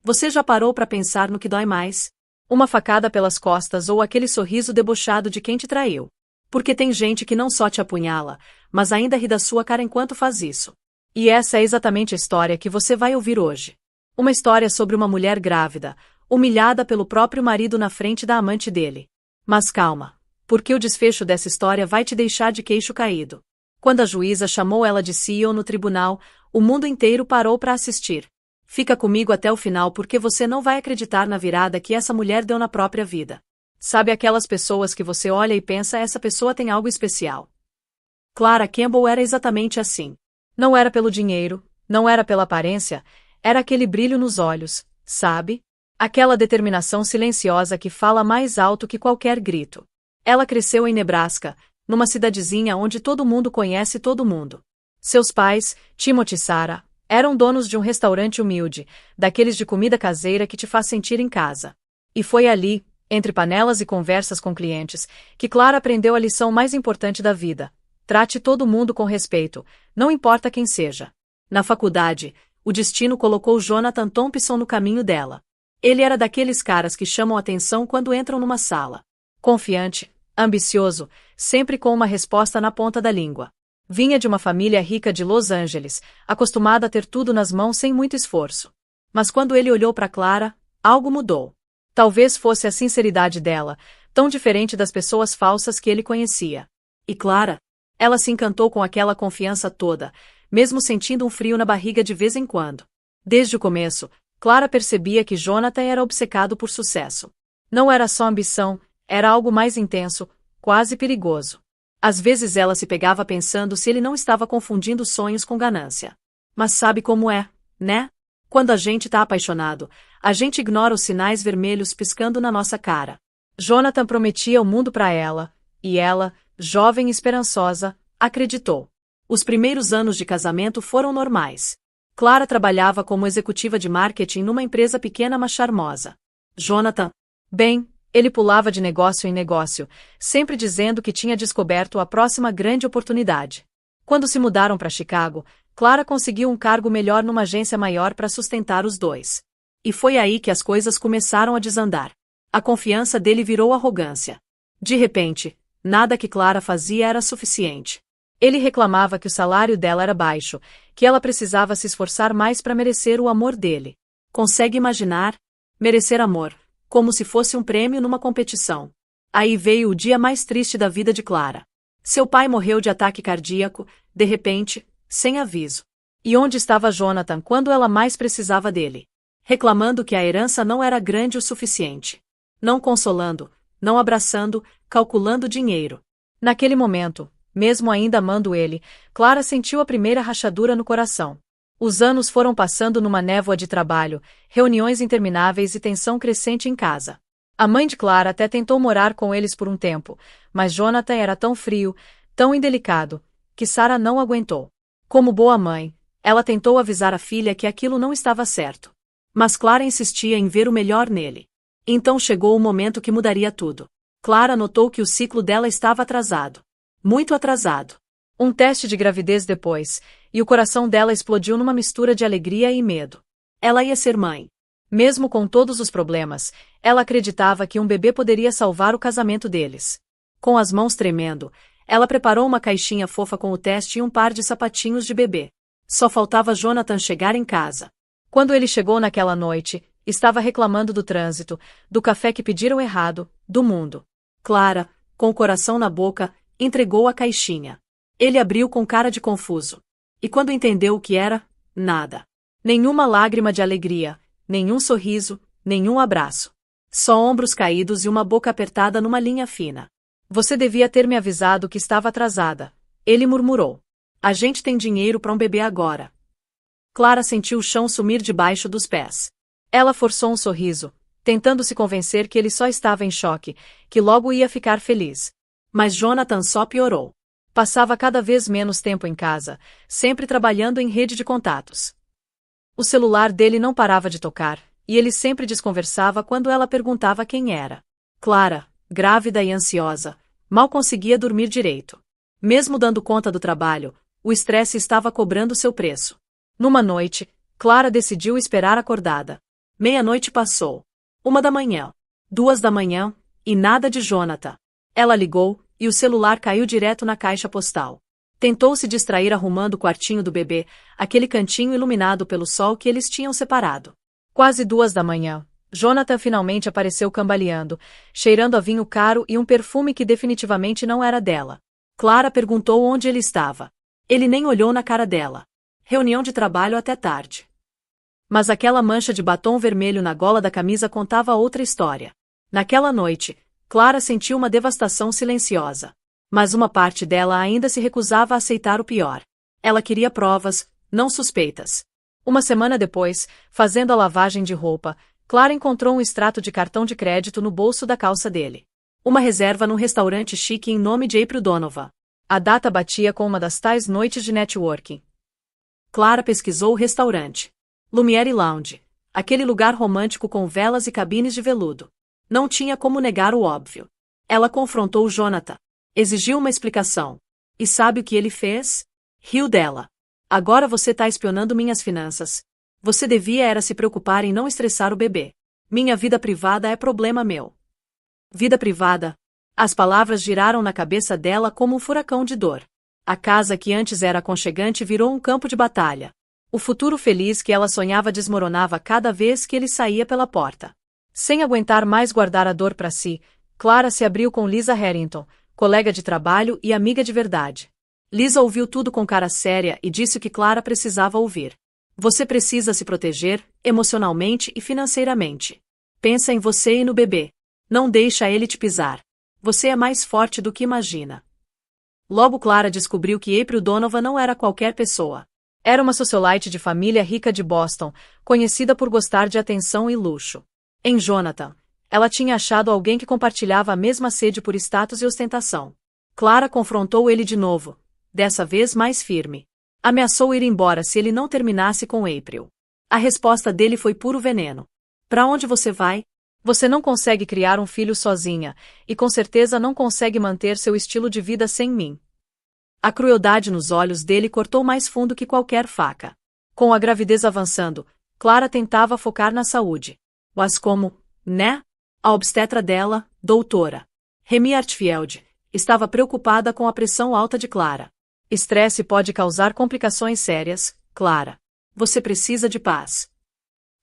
Você já parou para pensar no que dói mais? Uma facada pelas costas ou aquele sorriso debochado de quem te traiu? Porque tem gente que não só te apunhala, mas ainda ri da sua cara enquanto faz isso. E essa é exatamente a história que você vai ouvir hoje. Uma história sobre uma mulher grávida, humilhada pelo próprio marido na frente da amante dele. Mas calma, porque o desfecho dessa história vai te deixar de queixo caído. Quando a juíza chamou ela de CEO no tribunal, o mundo inteiro parou para assistir. Fica comigo até o final porque você não vai acreditar na virada que essa mulher deu na própria vida. Sabe aquelas pessoas que você olha e pensa essa pessoa tem algo especial? Clara Campbell era exatamente assim. Não era pelo dinheiro, não era pela aparência, era aquele brilho nos olhos, sabe? Aquela determinação silenciosa que fala mais alto que qualquer grito. Ela cresceu em Nebraska, numa cidadezinha onde todo mundo conhece todo mundo. Seus pais, Timothy e Sarah, eram donos de um restaurante humilde, daqueles de comida caseira que te faz sentir em casa. E foi ali, entre panelas e conversas com clientes, que Clara aprendeu a lição mais importante da vida. Trate todo mundo com respeito, não importa quem seja. Na faculdade, o destino colocou Jonathan Thompson no caminho dela. Ele era daqueles caras que chamam atenção quando entram numa sala. Confiante, ambicioso, sempre com uma resposta na ponta da língua. Vinha de uma família rica de Los Angeles, acostumada a ter tudo nas mãos sem muito esforço. Mas quando ele olhou para Clara, algo mudou. Talvez fosse a sinceridade dela, tão diferente das pessoas falsas que ele conhecia. E Clara? Ela se encantou com aquela confiança toda, mesmo sentindo um frio na barriga de vez em quando. Desde o começo, Clara percebia que Jonathan era obcecado por sucesso. Não era só ambição, era algo mais intenso, quase perigoso. Às vezes ela se pegava pensando se ele não estava confundindo sonhos com ganância. Mas sabe como é, né? Quando a gente tá apaixonado, a gente ignora os sinais vermelhos piscando na nossa cara. Jonathan prometia o mundo para ela, e ela, jovem e esperançosa, acreditou. Os primeiros anos de casamento foram normais. Clara trabalhava como executiva de marketing numa empresa pequena mas charmosa. Jonathan, bem, ele pulava de negócio em negócio, sempre dizendo que tinha descoberto a próxima grande oportunidade. Quando se mudaram para Chicago, Clara conseguiu um cargo melhor numa agência maior para sustentar os dois. E foi aí que as coisas começaram a desandar. A confiança dele virou arrogância. De repente, nada que Clara fazia era suficiente. Ele reclamava que o salário dela era baixo, que ela precisava se esforçar mais para merecer o amor dele. Consegue imaginar? Merecer amor, como se fosse um prêmio numa competição. Aí veio o dia mais triste da vida de Clara. Seu pai morreu de ataque cardíaco, de repente, sem aviso. E onde estava Jonathan quando ela mais precisava dele? Reclamando que a herança não era grande o suficiente. Não consolando, não abraçando, calculando dinheiro. Naquele momento, mesmo ainda amando ele, Clara sentiu a primeira rachadura no coração. Os anos foram passando numa névoa de trabalho, reuniões intermináveis e tensão crescente em casa. A mãe de Clara até tentou morar com eles por um tempo, mas Jonathan era tão frio, tão indelicado, que Sarah não aguentou. Como boa mãe, ela tentou avisar a filha que aquilo não estava certo. Mas Clara insistia em ver o melhor nele. Então chegou o momento que mudaria tudo. Clara notou que o ciclo dela estava atrasado. Muito atrasado. Um teste de gravidez depois, e o coração dela explodiu numa mistura de alegria e medo. Ela ia ser mãe. Mesmo com todos os problemas, ela acreditava que um bebê poderia salvar o casamento deles. Com as mãos tremendo, ela preparou uma caixinha fofa com o teste e um par de sapatinhos de bebê. Só faltava Jonathan chegar em casa. Quando ele chegou naquela noite, estava reclamando do trânsito, do café que pediram errado, do mundo. Clara, com o coração na boca, entregou a caixinha. Ele abriu com cara de confuso. E quando entendeu o que era, nada. Nenhuma lágrima de alegria, nenhum sorriso, nenhum abraço. Só ombros caídos e uma boca apertada numa linha fina. Você devia ter me avisado que estava atrasada. Ele murmurou. A gente tem dinheiro para um bebê agora. Clara sentiu o chão sumir debaixo dos pés. Ela forçou um sorriso, tentando se convencer que ele só estava em choque, que logo ia ficar feliz. Mas Jonathan só piorou. Passava cada vez menos tempo em casa, sempre trabalhando em rede de contatos. O celular dele não parava de tocar, e ele sempre desconversava quando ela perguntava quem era. Clara, grávida e ansiosa, mal conseguia dormir direito. Mesmo dando conta do trabalho, o estresse estava cobrando seu preço. Numa noite, Clara decidiu esperar acordada. Meia-noite passou. 1 da manhã. 2 da manhã, e nada de Jonathan. Ela ligou, e o celular caiu direto na caixa postal. Tentou se distrair arrumando o quartinho do bebê, aquele cantinho iluminado pelo sol que eles tinham separado. Quase 2 da manhã, Jonathan finalmente apareceu cambaleando, cheirando a vinho caro e um perfume que definitivamente não era dela. Clara perguntou onde ele estava. Ele nem olhou na cara dela. Reunião de trabalho até tarde. Mas aquela mancha de batom vermelho na gola da camisa contava outra história. Naquela noite, Clara sentiu uma devastação silenciosa. Mas uma parte dela ainda se recusava a aceitar o pior. Ela queria provas, não suspeitas. 1 semana depois, fazendo a lavagem de roupa, Clara encontrou um extrato de cartão de crédito no bolso da calça dele. Uma reserva num restaurante chique em nome de April Donovan. A data batia com uma das tais noites de networking. Clara pesquisou o restaurante. Lumiere Lounge. Aquele lugar romântico com velas e cabines de veludo. Não tinha como negar o óbvio. Ela confrontou Jonathan. Exigiu uma explicação. E sabe o que ele fez? Riu dela. Agora você tá espionando minhas finanças. Você devia era se preocupar em não estressar o bebê. Minha vida privada é problema meu. Vida privada? As palavras giraram na cabeça dela como um furacão de dor. A casa que antes era aconchegante virou um campo de batalha. O futuro feliz que ela sonhava desmoronava cada vez que ele saía pela porta. Sem aguentar mais guardar a dor para si, Clara se abriu com Lisa Harrington, colega de trabalho e amiga de verdade. Lisa ouviu tudo com cara séria e disse o que Clara precisava ouvir. Você precisa se proteger, emocionalmente e financeiramente. Pensa em você e no bebê. Não deixa ele te pisar. Você é mais forte do que imagina. Logo Clara descobriu que April Donovan não era qualquer pessoa. Era uma socialite de família rica de Boston, conhecida por gostar de atenção e luxo. Em Jonathan, ela tinha achado alguém que compartilhava a mesma sede por status e ostentação. Clara confrontou ele de novo, dessa vez mais firme. Ameaçou ir embora se ele não terminasse com April. A resposta dele foi puro veneno. Para onde você vai? Você não consegue criar um filho sozinha, e com certeza não consegue manter seu estilo de vida sem mim. A crueldade nos olhos dele cortou mais fundo que qualquer faca. Com a gravidez avançando, Clara tentava focar na saúde. Mas como, né? A obstetra dela, doutora Remy Artfield, estava preocupada com a pressão alta de Clara. Estresse pode causar complicações sérias, Clara. Você precisa de paz.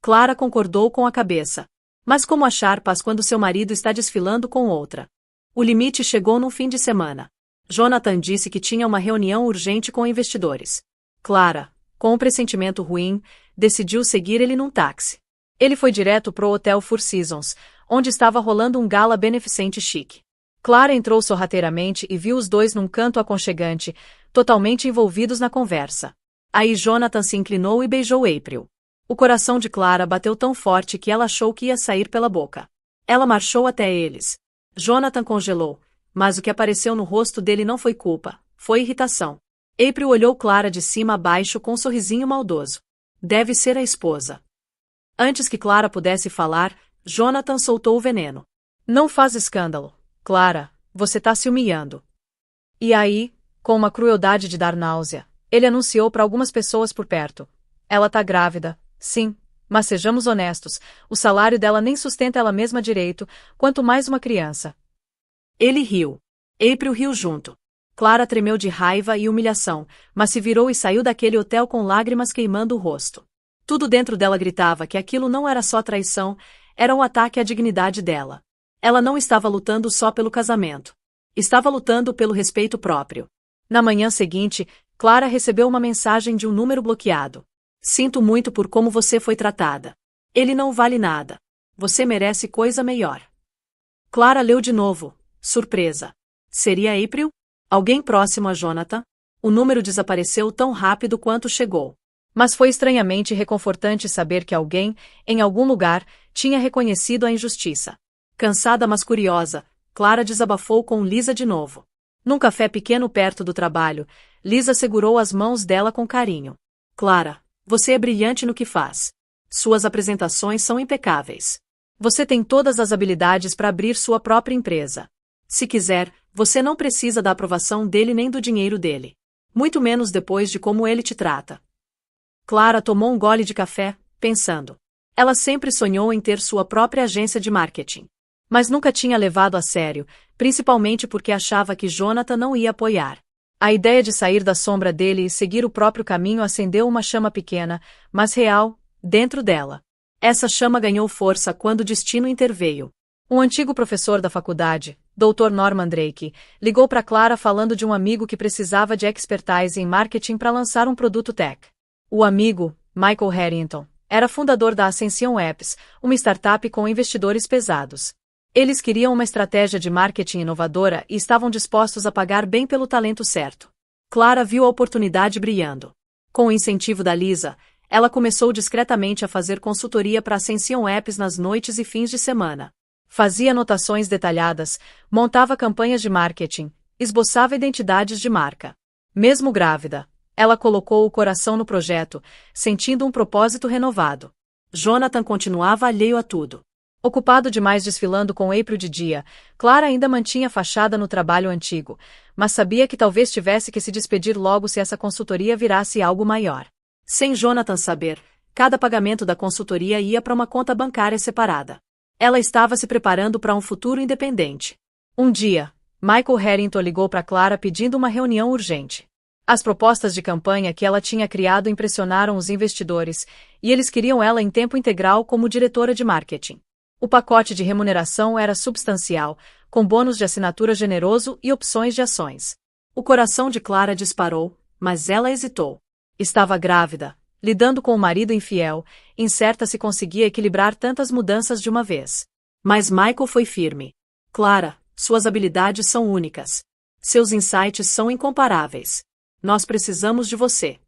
Clara concordou com a cabeça. Mas como achar paz quando seu marido está desfilando com outra? O limite chegou num fim de semana. Jonathan disse que tinha uma reunião urgente com investidores. Clara, com um pressentimento ruim, decidiu seguir ele num táxi. Ele foi direto pro Hotel Four Seasons, onde estava rolando um gala beneficente chique. Clara entrou sorrateiramente e viu os dois num canto aconchegante, totalmente envolvidos na conversa. Aí Jonathan se inclinou e beijou April. O coração de Clara bateu tão forte que ela achou que ia sair pela boca. Ela marchou até eles. Jonathan congelou, mas o que apareceu no rosto dele não foi culpa, foi irritação. April olhou Clara de cima a baixo com um sorrisinho maldoso. Deve ser a esposa. Antes que Clara pudesse falar, Jonathan soltou o veneno. Não faz escândalo, Clara, você tá se humilhando. E aí, com uma crueldade de dar náusea, ele anunciou para algumas pessoas por perto. Ela tá grávida, sim, mas sejamos honestos, o salário dela nem sustenta ela mesma direito, quanto mais uma criança. Ele riu. April riu junto. Clara tremeu de raiva e humilhação, mas se virou e saiu daquele hotel com lágrimas queimando o rosto. Tudo dentro dela gritava que aquilo não era só traição, era um ataque à dignidade dela. Ela não estava lutando só pelo casamento. Estava lutando pelo respeito próprio. Na manhã seguinte, Clara recebeu uma mensagem de um número bloqueado. Sinto muito por como você foi tratada. Ele não vale nada. Você merece coisa melhor. Clara leu de novo, surpresa. Seria April? Alguém próximo a Jonathan? O número desapareceu tão rápido quanto chegou. Mas foi estranhamente reconfortante saber que alguém, em algum lugar, tinha reconhecido a injustiça. Cansada mas curiosa, Clara desabafou com Lisa de novo. Num café pequeno perto do trabalho, Lisa segurou as mãos dela com carinho. Clara, você é brilhante no que faz. Suas apresentações são impecáveis. Você tem todas as habilidades para abrir sua própria empresa. Se quiser, você não precisa da aprovação dele nem do dinheiro dele. Muito menos depois de como ele te trata. Clara tomou um gole de café, pensando. Ela sempre sonhou em ter sua própria agência de marketing. Mas nunca tinha levado a sério, principalmente porque achava que Jonathan não ia apoiar. A ideia de sair da sombra dele e seguir o próprio caminho acendeu uma chama pequena, mas real, dentro dela. Essa chama ganhou força quando o destino interveio. Um antigo professor da faculdade, Dr. Norman Drake, ligou para Clara falando de um amigo que precisava de expertise em marketing para lançar um produto tech. O amigo, Michael Harrington, era fundador da Ascension Apps, uma startup com investidores pesados. Eles queriam uma estratégia de marketing inovadora e estavam dispostos a pagar bem pelo talento certo. Clara viu a oportunidade brilhando. Com o incentivo da Lisa, ela começou discretamente a fazer consultoria para Ascension Apps nas noites e fins de semana. Fazia anotações detalhadas, montava campanhas de marketing, esboçava identidades de marca. Mesmo grávida, ela colocou o coração no projeto, sentindo um propósito renovado. Jonathan continuava alheio a tudo. Ocupado demais desfilando com April de dia, Clara ainda mantinha fachada no trabalho antigo, mas sabia que talvez tivesse que se despedir logo se essa consultoria virasse algo maior. Sem Jonathan saber, cada pagamento da consultoria ia para uma conta bancária separada. Ela estava se preparando para um futuro independente. Um dia, Michael Harrington ligou para Clara pedindo uma reunião urgente. As propostas de campanha que ela tinha criado impressionaram os investidores, e eles queriam ela em tempo integral como diretora de marketing. O pacote de remuneração era substancial, com bônus de assinatura generoso e opções de ações. O coração de Clara disparou, mas ela hesitou. Estava grávida, lidando com o marido infiel, incerta se conseguia equilibrar tantas mudanças de uma vez. Mas Michael foi firme. Clara, suas habilidades são únicas. Seus insights são incomparáveis. Nós precisamos de você.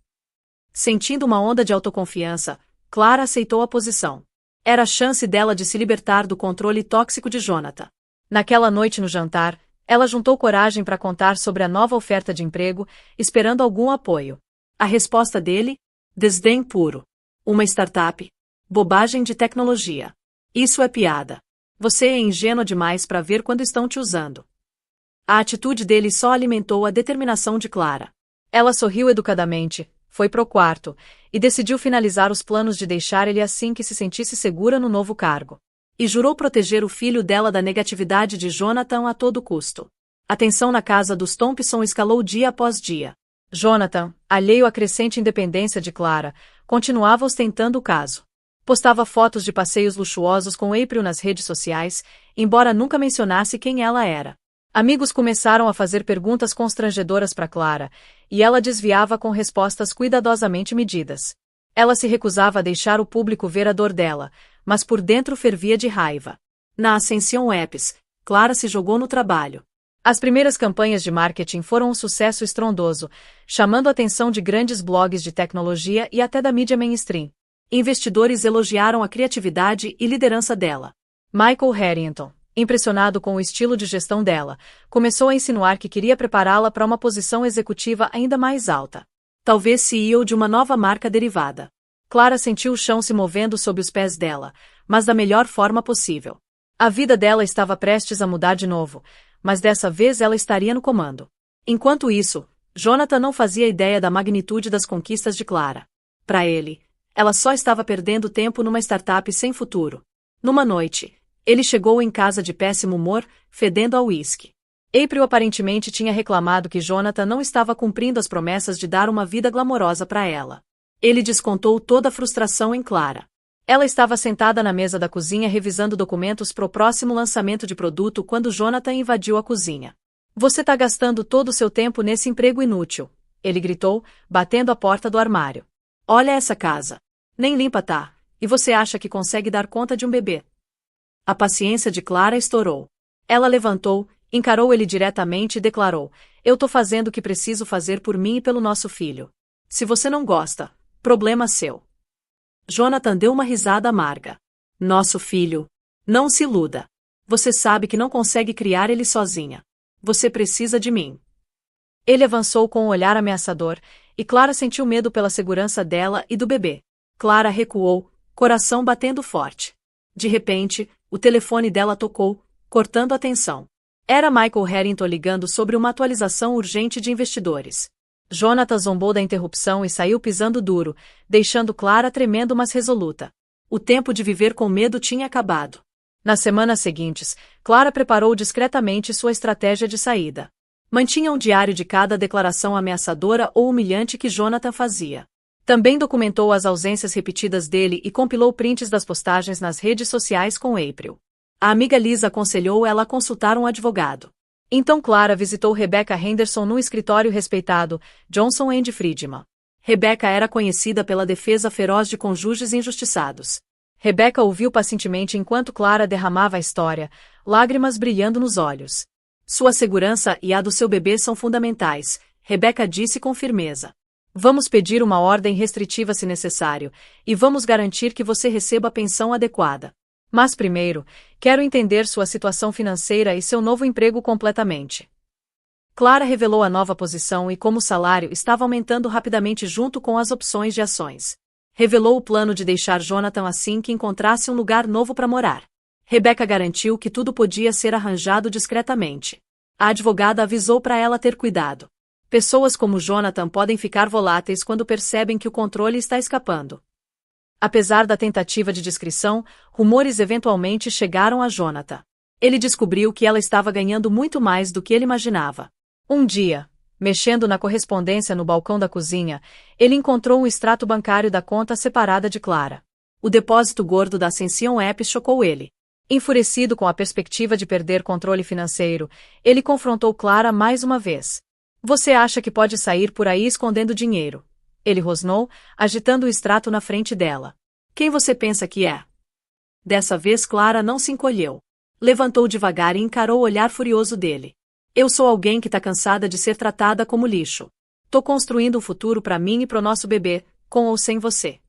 Sentindo uma onda de autoconfiança, Clara aceitou a posição. Era a chance dela de se libertar do controle tóxico de Jonathan. Naquela noite no jantar, ela juntou coragem para contar sobre a nova oferta de emprego, esperando algum apoio. A resposta dele? Desdém puro. Uma startup? Bobagem de tecnologia. Isso é piada. Você é ingênua demais para ver quando estão te usando. A atitude dele só alimentou a determinação de Clara. Ela sorriu educadamente, foi pro quarto, e decidiu finalizar os planos de deixar ele assim que se sentisse segura no novo cargo. E jurou proteger o filho dela da negatividade de Jonathan a todo custo. A tensão na casa dos Thompson escalou dia após dia. Jonathan, alheio à crescente independência de Clara, continuava ostentando o caso. Postava fotos de passeios luxuosos com April nas redes sociais, embora nunca mencionasse quem ela era. Amigos começaram a fazer perguntas constrangedoras para Clara, e ela desviava com respostas cuidadosamente medidas. Ela se recusava a deixar o público ver a dor dela, mas por dentro fervia de raiva. Na Ascension Apps, Clara se jogou no trabalho. As primeiras campanhas de marketing foram um sucesso estrondoso, chamando a atenção de grandes blogs de tecnologia e até da mídia mainstream. Investidores elogiaram a criatividade e liderança dela. Michael Harrington, impressionado com o estilo de gestão dela, começou a insinuar que queria prepará-la para uma posição executiva ainda mais alta. Talvez CEO de uma nova marca derivada. Clara sentiu o chão se movendo sob os pés dela, mas da melhor forma possível. A vida dela estava prestes a mudar de novo, mas dessa vez ela estaria no comando. Enquanto isso, Jonathan não fazia ideia da magnitude das conquistas de Clara. Para ele, ela só estava perdendo tempo numa startup sem futuro. Numa noite, ele chegou em casa de péssimo humor, fedendo a uísque. April aparentemente tinha reclamado que Jonathan não estava cumprindo as promessas de dar uma vida glamourosa para ela. Ele descontou toda a frustração em Clara. Ela estava sentada na mesa da cozinha revisando documentos para o próximo lançamento de produto quando Jonathan invadiu a cozinha. Você tá gastando todo o seu tempo nesse emprego inútil, ele gritou, batendo a porta do armário. Olha essa casa. Nem limpa tá, e você acha que consegue dar conta de um bebê? A paciência de Clara estourou. Ela levantou, encarou ele diretamente e declarou: eu tô fazendo o que preciso fazer por mim e pelo nosso filho. Se você não gosta, problema seu. Jonathan deu uma risada amarga. Nosso filho. Não se iluda. Você sabe que não consegue criar ele sozinha. Você precisa de mim. Ele avançou com um olhar ameaçador, e Clara sentiu medo pela segurança dela e do bebê. Clara recuou, coração batendo forte. De repente, o telefone dela tocou, cortando a tensão. Era Michael Harrington ligando sobre uma atualização urgente de investidores. Jonathan zombou da interrupção e saiu pisando duro, deixando Clara tremendo mas resoluta. O tempo de viver com medo tinha acabado. Nas semanas seguintes, Clara preparou discretamente sua estratégia de saída. Mantinha um diário de cada declaração ameaçadora ou humilhante que Jonathan fazia. Também documentou as ausências repetidas dele e compilou prints das postagens nas redes sociais com April. A amiga Lisa aconselhou ela a consultar um advogado. Então Clara visitou Rebecca Henderson no escritório respeitado, Johnson & Friedman. Rebecca era conhecida pela defesa feroz de cônjuges injustiçados. Rebecca ouviu pacientemente enquanto Clara derramava a história, lágrimas brilhando nos olhos. Sua segurança e a do seu bebê são fundamentais, Rebecca disse com firmeza. Vamos pedir uma ordem restritiva se necessário, e vamos garantir que você receba a pensão adequada. Mas primeiro, quero entender sua situação financeira e seu novo emprego completamente. Clara revelou a nova posição e como o salário estava aumentando rapidamente junto com as opções de ações. Revelou o plano de deixar Jonathan assim que encontrasse um lugar novo para morar. Rebecca garantiu que tudo podia ser arranjado discretamente. A advogada avisou para ela ter cuidado. Pessoas como Jonathan podem ficar voláteis quando percebem que o controle está escapando. Apesar da tentativa de discrição, rumores eventualmente chegaram a Jonathan. Ele descobriu que ela estava ganhando muito mais do que ele imaginava. Um dia, mexendo na correspondência no balcão da cozinha, ele encontrou um extrato bancário da conta separada de Clara. O depósito gordo da Ascension App chocou ele. Enfurecido com a perspectiva de perder controle financeiro, ele confrontou Clara mais uma vez. Você acha que pode sair por aí escondendo dinheiro? Ele rosnou, agitando o extrato na frente dela. Quem você pensa que é? Dessa vez Clara não se encolheu. Levantou devagar e encarou o olhar furioso dele. Eu sou alguém que tá cansada de ser tratada como lixo. Tô construindo um futuro para mim e pro nosso bebê, com ou sem você.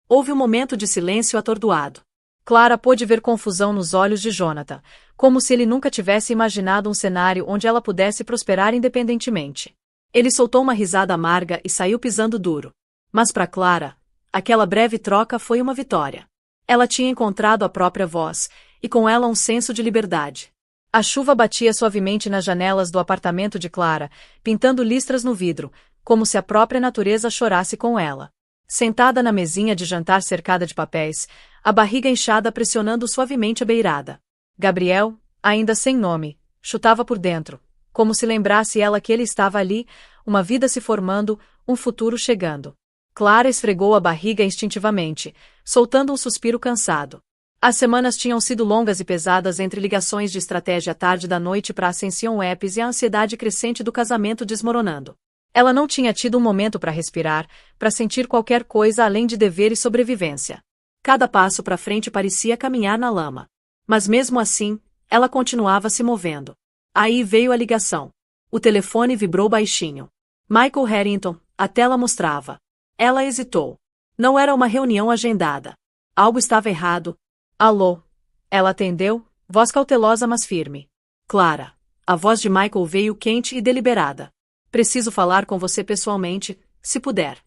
Houve um momento de silêncio atordoado. Clara pôde ver confusão nos olhos de Jonathan, como se ele nunca tivesse imaginado um cenário onde ela pudesse prosperar independentemente. Ele soltou uma risada amarga e saiu pisando duro. Mas para Clara, aquela breve troca foi uma vitória. Ela tinha encontrado a própria voz, e com ela um senso de liberdade. A chuva batia suavemente nas janelas do apartamento de Clara, pintando listras no vidro, como se a própria natureza chorasse com ela. Sentada na mesinha de jantar cercada de papéis, a barriga inchada pressionando suavemente a beirada. Gabriel, ainda sem nome, chutava por dentro, como se lembrasse ela que ele estava ali, uma vida se formando, um futuro chegando. Clara esfregou a barriga instintivamente, soltando um suspiro cansado. As semanas tinham sido longas e pesadas entre ligações de estratégia à tarde da noite para a Ascension Apps e a ansiedade crescente do casamento desmoronando. Ela não tinha tido um momento para respirar, para sentir qualquer coisa além de dever e sobrevivência. Cada passo para frente parecia caminhar na lama. Mas mesmo assim, ela continuava se movendo. Aí veio a ligação. O telefone vibrou baixinho. Michael Harrington, a tela mostrava. Ela hesitou. Não era uma reunião agendada. Algo estava errado. Alô? Ela atendeu, voz cautelosa mas firme. Clara. A voz de Michael veio quente e deliberada. Preciso falar com você pessoalmente, se puder.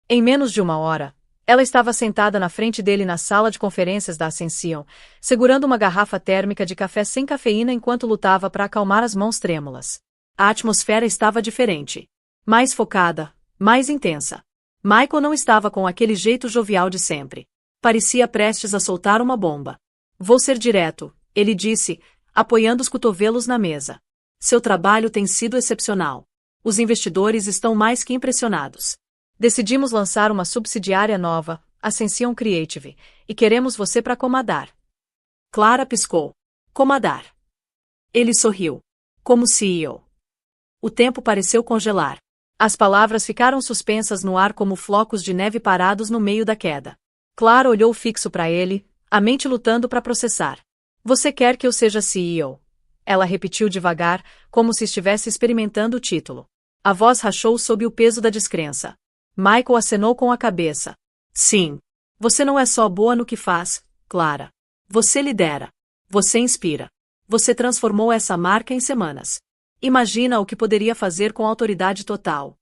Em menos de uma hora, ela estava sentada na frente dele na sala de conferências da Ascension, segurando uma garrafa térmica de café sem cafeína enquanto lutava para acalmar as mãos trêmulas. A atmosfera estava diferente. Mais focada, mais intensa. Michael não estava com aquele jeito jovial de sempre. Parecia prestes a soltar uma bomba. Vou ser direto, ele disse, apoiando os cotovelos na mesa. Seu trabalho tem sido excepcional. Os investidores estão mais que impressionados. Decidimos lançar uma subsidiária nova, Ascension Creative, e queremos você para comandar. Clara piscou. Comandar. Ele sorriu. Como CEO. O tempo pareceu congelar. As palavras ficaram suspensas no ar como flocos de neve parados no meio da queda. Clara olhou fixo para ele, a mente lutando para processar. Você quer que eu seja CEO? Ela repetiu devagar, como se estivesse experimentando o título. A voz rachou sob o peso da descrença. Michael acenou com a cabeça. Sim. Você não é só boa no que faz, Clara. Você lidera. Você inspira. Você transformou essa marca em semanas. Imagina o que poderia fazer com autoridade total.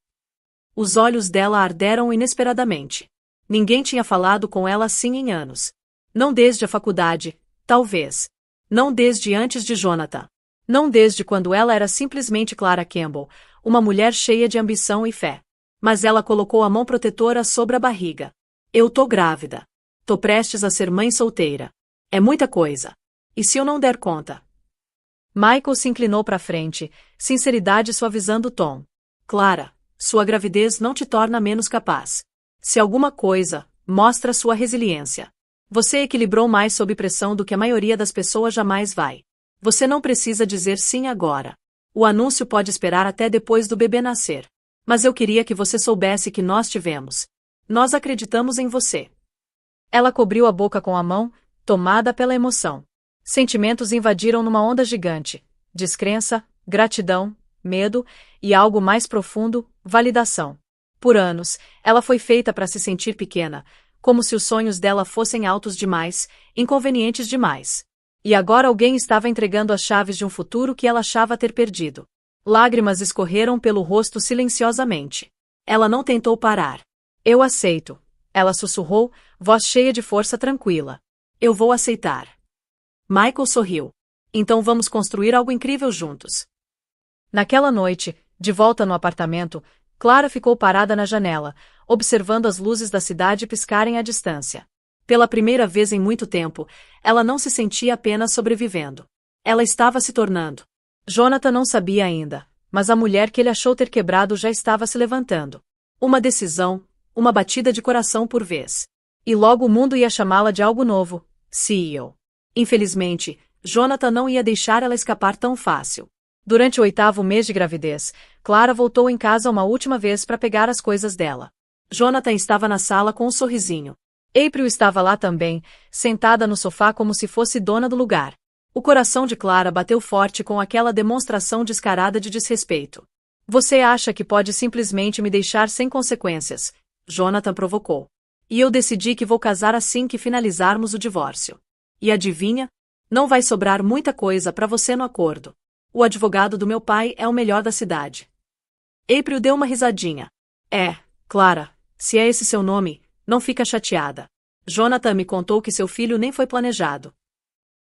Os olhos dela arderam inesperadamente. Ninguém tinha falado com ela assim em anos. Não desde a faculdade, talvez. Não desde antes de Jonathan. Não desde quando ela era simplesmente Clara Campbell, uma mulher cheia de ambição e fé. Mas ela colocou a mão protetora sobre a barriga. Eu tô grávida. Tô prestes a ser mãe solteira. É muita coisa. E se eu não der conta? Michael se inclinou para frente, sinceridade suavizando o tom. Clara, sua gravidez não te torna menos capaz. Se alguma coisa, mostra sua resiliência. Você equilibrou mais sob pressão do que a maioria das pessoas jamais vai. Você não precisa dizer sim agora. O anúncio pode esperar até depois do bebê nascer. Mas eu queria que você soubesse que nós tivemos. Nós acreditamos em você. Ela cobriu a boca com a mão, tomada pela emoção. Sentimentos invadiram numa onda gigante. Descrença, gratidão, medo e algo mais profundo, validação. Por anos, ela foi feita para se sentir pequena, como se os sonhos dela fossem altos demais, inconvenientes demais. E agora alguém estava entregando as chaves de um futuro que ela achava ter perdido. Lágrimas escorreram pelo rosto silenciosamente. Ela não tentou parar. Eu aceito. Ela sussurrou, voz cheia de força tranquila. Eu vou aceitar. Michael sorriu. Então vamos construir algo incrível juntos. Naquela noite, de volta no apartamento, Clara ficou parada na janela, observando as luzes da cidade piscarem à distância. Pela primeira vez em muito tempo, ela não se sentia apenas sobrevivendo. Ela estava se tornando. Jonathan não sabia ainda, mas a mulher que ele achou ter quebrado já estava se levantando. Uma decisão, uma batida de coração por vez. E logo o mundo ia chamá-la de algo novo, CEO. Infelizmente, Jonathan não ia deixar ela escapar tão fácil. Durante o 8º mês de gravidez, Clara voltou em casa uma última vez para pegar as coisas dela. Jonathan estava na sala com um sorrisinho. April estava lá também, sentada no sofá como se fosse dona do lugar. O coração de Clara bateu forte com aquela demonstração descarada de desrespeito. Você acha que pode simplesmente me deixar sem consequências? Jonathan provocou. E eu decidi que vou casar assim que finalizarmos o divórcio. E adivinha? Não vai sobrar muita coisa para você no acordo. O advogado do meu pai é o melhor da cidade. April deu uma risadinha. Clara, se é esse seu nome, não fica chateada. Jonathan me contou que seu filho nem foi planejado.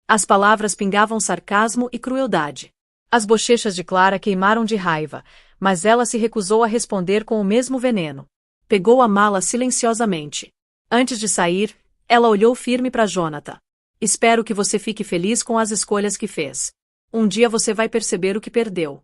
As palavras pingavam sarcasmo e crueldade. As bochechas de Clara queimaram de raiva, mas ela se recusou a responder com o mesmo veneno. Pegou a mala silenciosamente. Antes de sair, ela olhou firme para Jonathan. Espero que você fique feliz com as escolhas que fez. Um dia você vai perceber o que perdeu.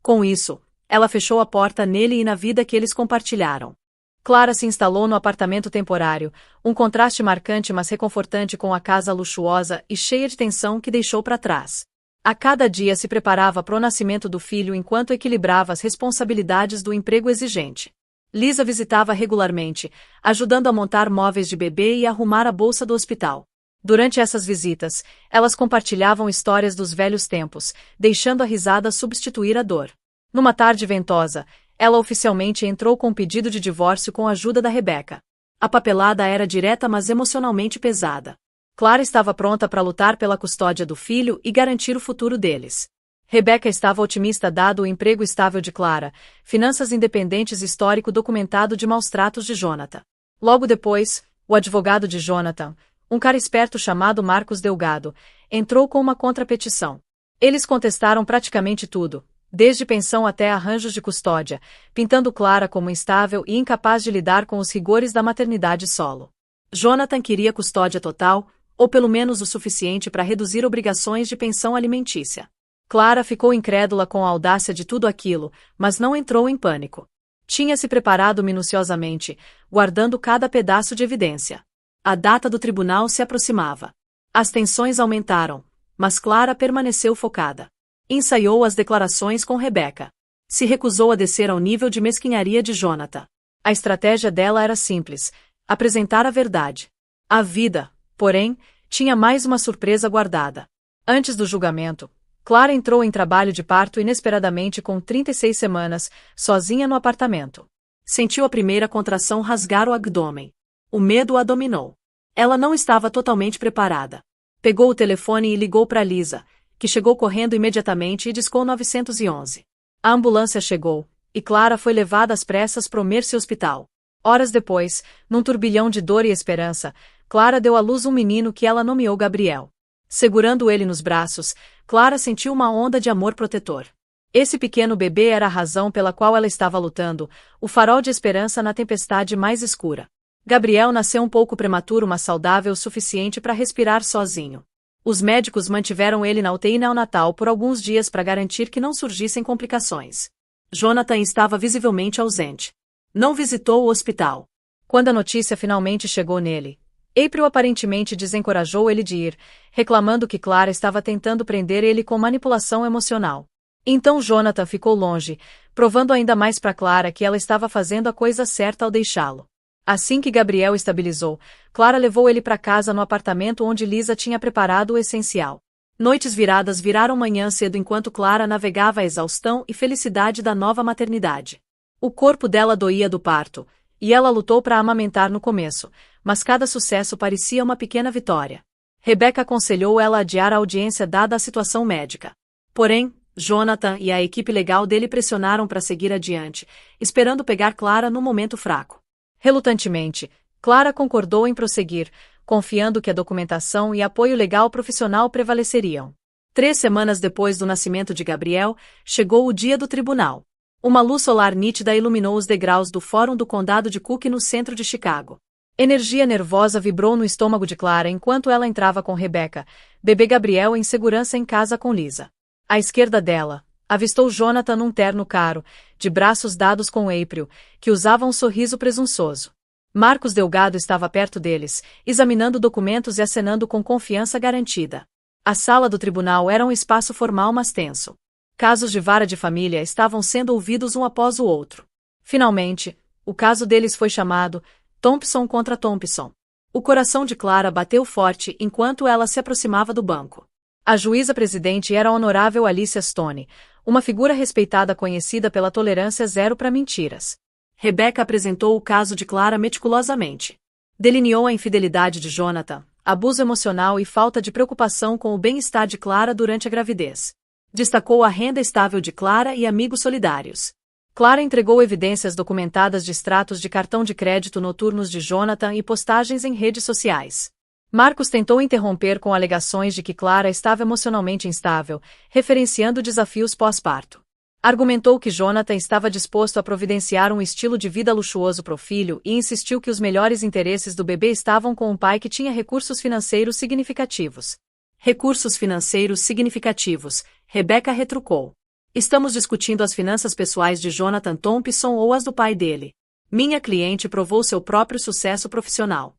Com isso, ela fechou a porta nele e na vida que eles compartilharam. Clara se instalou no apartamento temporário, um contraste marcante mas reconfortante com a casa luxuosa e cheia de tensão que deixou para trás. A cada dia se preparava para o nascimento do filho enquanto equilibrava as responsabilidades do emprego exigente. Lisa visitava regularmente, ajudando a montar móveis de bebê e arrumar a bolsa do hospital. Durante essas visitas, elas compartilhavam histórias dos velhos tempos, deixando a risada substituir a dor. Numa tarde ventosa, ela oficialmente entrou com um pedido de divórcio com a ajuda da Rebecca. A papelada era direta mas emocionalmente pesada. Clara estava pronta para lutar pela custódia do filho e garantir o futuro deles. Rebecca estava otimista dado o emprego estável de Clara, finanças independentes e histórico documentado de maus-tratos de Jonathan. Logo depois, o advogado de Jonathan, um cara esperto chamado Marcos Delgado, entrou com uma contrapetição. Eles contestaram praticamente tudo, desde pensão até arranjos de custódia, pintando Clara como instável e incapaz de lidar com os rigores da maternidade solo. Jonathan queria custódia total, ou pelo menos o suficiente para reduzir obrigações de pensão alimentícia. Clara ficou incrédula com a audácia de tudo aquilo, mas não entrou em pânico. Tinha se preparado minuciosamente, guardando cada pedaço de evidência. A data do tribunal se aproximava. As tensões aumentaram, mas Clara permaneceu focada. Ensaiou as declarações com Rebecca. Se recusou a descer ao nível de mesquinharia de Jonathan. A estratégia dela era simples: apresentar a verdade. A vida, porém, tinha mais uma surpresa guardada. Antes do julgamento, Clara entrou em trabalho de parto inesperadamente com 36 semanas, sozinha no apartamento. Sentiu a primeira contração rasgar o abdômen. O medo a dominou. Ela não estava totalmente preparada. Pegou o telefone e ligou para Lisa, que chegou correndo imediatamente e discou 911. A ambulância chegou, e Clara foi levada às pressas para o Mercy Hospital. Horas depois, num turbilhão de dor e esperança, Clara deu à luz um menino que ela nomeou Gabriel. Segurando ele nos braços, Clara sentiu uma onda de amor protetor. Esse pequeno bebê era a razão pela qual ela estava lutando, o farol de esperança na tempestade mais escura. Gabriel nasceu um pouco prematuro, mas saudável o suficiente para respirar sozinho. Os médicos mantiveram ele na UTI neonatal por alguns dias para garantir que não surgissem complicações. Jonathan estava visivelmente ausente. Não visitou o hospital. Quando a notícia finalmente chegou nele, April aparentemente desencorajou ele de ir, reclamando que Clara estava tentando prender ele com manipulação emocional. Então Jonathan ficou longe, provando ainda mais para Clara que ela estava fazendo a coisa certa ao deixá-lo. Assim que Gabriel estabilizou, Clara levou ele para casa no apartamento onde Lisa tinha preparado o essencial. Noites viradas viraram manhã cedo enquanto Clara navegava a exaustão e felicidade da nova maternidade. O corpo dela doía do parto, e ela lutou para amamentar no começo, mas cada sucesso parecia uma pequena vitória. Rebecca aconselhou ela a adiar a audiência dada a situação médica. Porém, Jonathan e a equipe legal dele pressionaram para seguir adiante, esperando pegar Clara no momento fraco. Relutantemente, Clara concordou em prosseguir, confiando que a documentação e apoio legal profissional prevaleceriam. 3 semanas depois do nascimento de Gabriel, chegou o dia do tribunal. Uma luz solar nítida iluminou os degraus do Fórum do Condado de Cook no centro de Chicago. Energia nervosa vibrou no estômago de Clara enquanto ela entrava com Rebecca, bebê Gabriel em segurança em casa com Lisa. À esquerda dela, avistou Jonathan num terno caro, de braços dados com April, que usava um sorriso presunçoso. Marcos Delgado estava perto deles, examinando documentos e acenando com confiança garantida. A sala do tribunal era um espaço formal mas tenso. Casos de vara de família estavam sendo ouvidos um após o outro. Finalmente, o caso deles foi chamado Thompson contra Thompson. O coração de Clara bateu forte enquanto ela se aproximava do banco. A juíza-presidente era a honorável Alicia Stone, uma figura respeitada conhecida pela tolerância zero para mentiras. Rebecca apresentou o caso de Clara meticulosamente. Delineou a infidelidade de Jonathan, abuso emocional e falta de preocupação com o bem-estar de Clara durante a gravidez. Destacou a renda estável de Clara e amigos solidários. Clara entregou evidências documentadas de extratos de cartão de crédito noturnos de Jonathan e postagens em redes sociais. Marcos tentou interromper com alegações de que Clara estava emocionalmente instável, referenciando desafios pós-parto. Argumentou que Jonathan estava disposto a providenciar um estilo de vida luxuoso para o filho e insistiu que os melhores interesses do bebê estavam com um pai que tinha recursos financeiros significativos. Recursos financeiros significativos, Rebecca retrucou. Estamos discutindo as finanças pessoais de Jonathan Thompson ou as do pai dele. Minha cliente provou seu próprio sucesso profissional.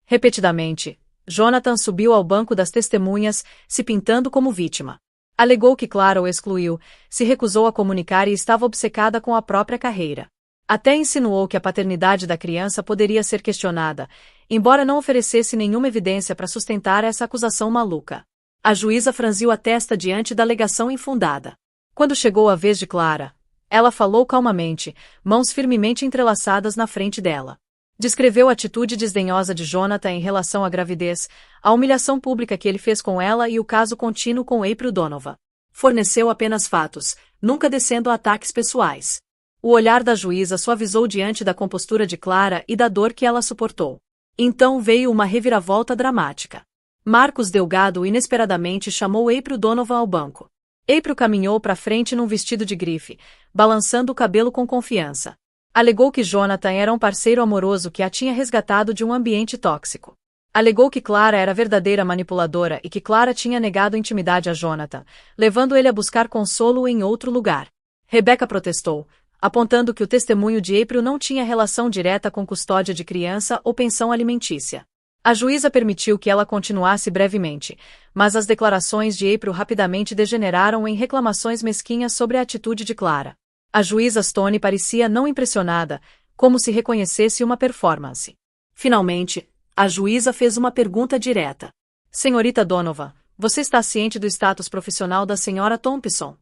Repetidamente, Jonathan subiu ao banco das testemunhas, se pintando como vítima. Alegou que Clara o excluiu, se recusou a comunicar e estava obcecada com a própria carreira. Até insinuou que a paternidade da criança poderia ser questionada, embora não oferecesse nenhuma evidência para sustentar essa acusação maluca. A juíza franziu a testa diante da alegação infundada. Quando chegou a vez de Clara, ela falou calmamente, mãos firmemente entrelaçadas na frente dela. Descreveu a atitude desdenhosa de Jonathan em relação à gravidez, a humilhação pública que ele fez com ela e o caso contínuo com April Donovan. Forneceu apenas fatos, nunca descendo a ataques pessoais. O olhar da juíza suavizou diante da compostura de Clara e da dor que ela suportou. Então veio uma reviravolta dramática. Marcos Delgado inesperadamente chamou April Donovan ao banco. April caminhou para frente num vestido de grife, balançando o cabelo com confiança. Alegou que Jonathan era um parceiro amoroso que a tinha resgatado de um ambiente tóxico. Alegou que Clara era verdadeira manipuladora e que Clara tinha negado intimidade a Jonathan, levando ele a buscar consolo em outro lugar. Rebecca protestou, apontando que o testemunho de April não tinha relação direta com custódia de criança ou pensão alimentícia. A juíza permitiu que ela continuasse brevemente, mas as declarações de April rapidamente degeneraram em reclamações mesquinhas sobre a atitude de Clara. A juíza Stone parecia não impressionada, como se reconhecesse uma performance. Finalmente, a juíza fez uma pergunta direta. Senhorita Donovan, você está ciente do status profissional da senhora Thompson?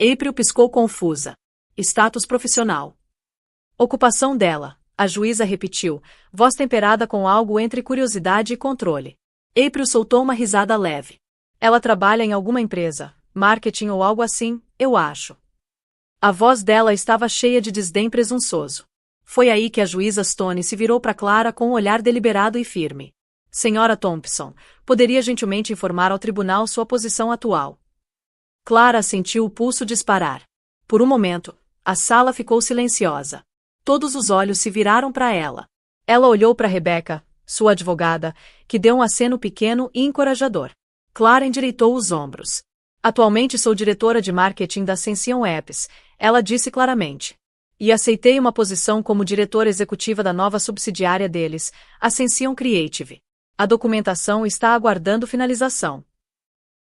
April piscou confusa. Status profissional. Ocupação dela, a juíza repetiu, voz temperada com algo entre curiosidade e controle. April soltou uma risada leve. Ela trabalha em alguma empresa, marketing ou algo assim, eu acho. A voz dela estava cheia de desdém presunçoso. Foi aí que a juíza Stone se virou para Clara com um olhar deliberado e firme. Senhora Thompson, poderia gentilmente informar ao tribunal sua posição atual? Clara sentiu o pulso disparar. Por um momento, a sala ficou silenciosa. Todos os olhos se viraram para ela. Ela olhou para Rebecca, sua advogada, que deu um aceno pequeno e encorajador. Clara endireitou os ombros. Atualmente sou diretora de marketing da Ascension Apps, ela disse claramente. E aceitei uma posição como diretora executiva da nova subsidiária deles, Ascension Creative. A documentação está aguardando finalização.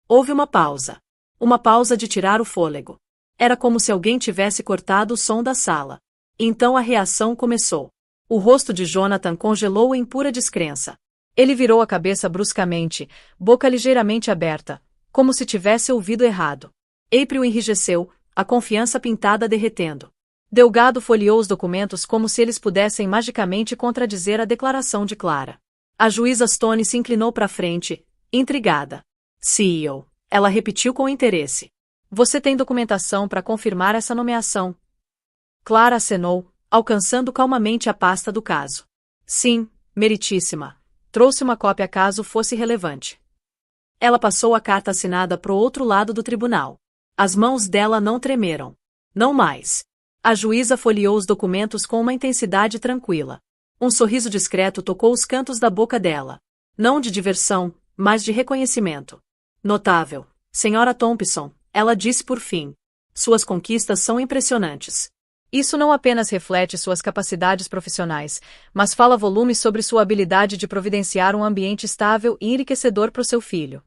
Houve uma pausa. Uma pausa de tirar o fôlego. Era como se alguém tivesse cortado o som da sala. Então a reação começou. O rosto de Jonathan congelou em pura descrença. Ele virou a cabeça bruscamente, boca ligeiramente aberta, como se tivesse ouvido errado. April enrijeceu, a confiança pintada derretendo. Delgado folheou os documentos como se eles pudessem magicamente contradizer a declaração de Clara. A juíza Stone se inclinou para frente, intrigada. CEO. Ela repetiu com interesse. Você tem documentação para confirmar essa nomeação? Clara acenou, alcançando calmamente a pasta do caso. Sim, meritíssima. Trouxe uma cópia caso fosse relevante. Ela passou a carta assinada pro outro lado do tribunal. As mãos dela não tremeram. Não mais. A juíza folheou os documentos com uma intensidade tranquila. Um sorriso discreto tocou os cantos da boca dela. Não de diversão, mas de reconhecimento. Notável. Senhora Thompson, ela disse por fim. Suas conquistas são impressionantes. Isso não apenas reflete suas capacidades profissionais, mas fala volumes sobre sua habilidade de providenciar um ambiente estável e enriquecedor para o seu filho.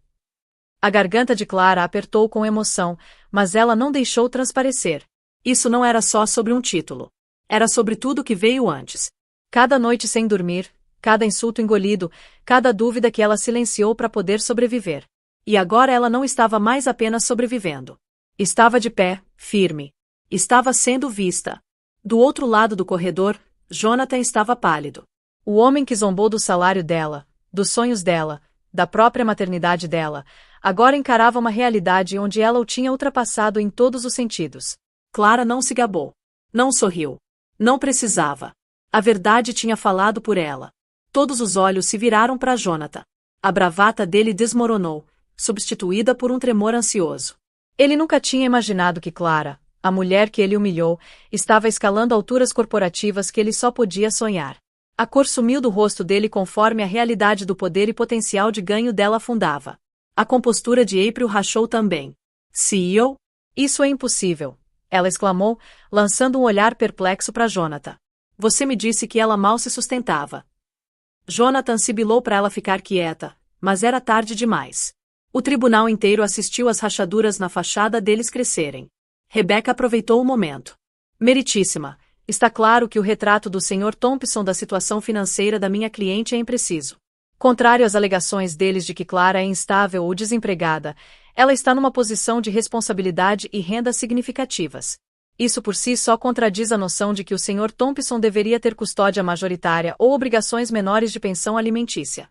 A garganta de Clara apertou com emoção, mas ela não deixou transparecer. Isso não era só sobre um título. Era sobre tudo que veio antes. Cada noite sem dormir, cada insulto engolido, cada dúvida que ela silenciou para poder sobreviver. E agora ela não estava mais apenas sobrevivendo. Estava de pé, firme. Estava sendo vista. Do outro lado do corredor, Jonathan estava pálido. O homem que zombou do salário dela, dos sonhos dela, da própria maternidade dela, agora encarava uma realidade onde ela o tinha ultrapassado em todos os sentidos. Clara não se gabou. Não sorriu. Não precisava. A verdade tinha falado por ela. Todos os olhos se viraram para Jonathan. A bravata dele desmoronou, substituída por um tremor ansioso. Ele nunca tinha imaginado que Clara, a mulher que ele humilhou, estava escalando alturas corporativas que ele só podia sonhar. A cor sumiu do rosto dele conforme a realidade do poder e potencial de ganho dela afundava. A compostura de April rachou também. CEO? Isso é impossível, ela exclamou, lançando um olhar perplexo para Jonathan. Você me disse que ela mal se sustentava. Jonathan sibilou para ela ficar quieta, mas era tarde demais. O tribunal inteiro assistiu às rachaduras na fachada deles crescerem. Rebecca aproveitou o momento. Meritíssima, está claro que o retrato do Sr. Thompson da situação financeira da minha cliente é impreciso. Contrário às alegações deles de que Clara é instável ou desempregada, ela está numa posição de responsabilidade e renda significativas. Isso por si só contradiz a noção de que o Sr. Thompson deveria ter custódia majoritária ou obrigações menores de pensão alimentícia.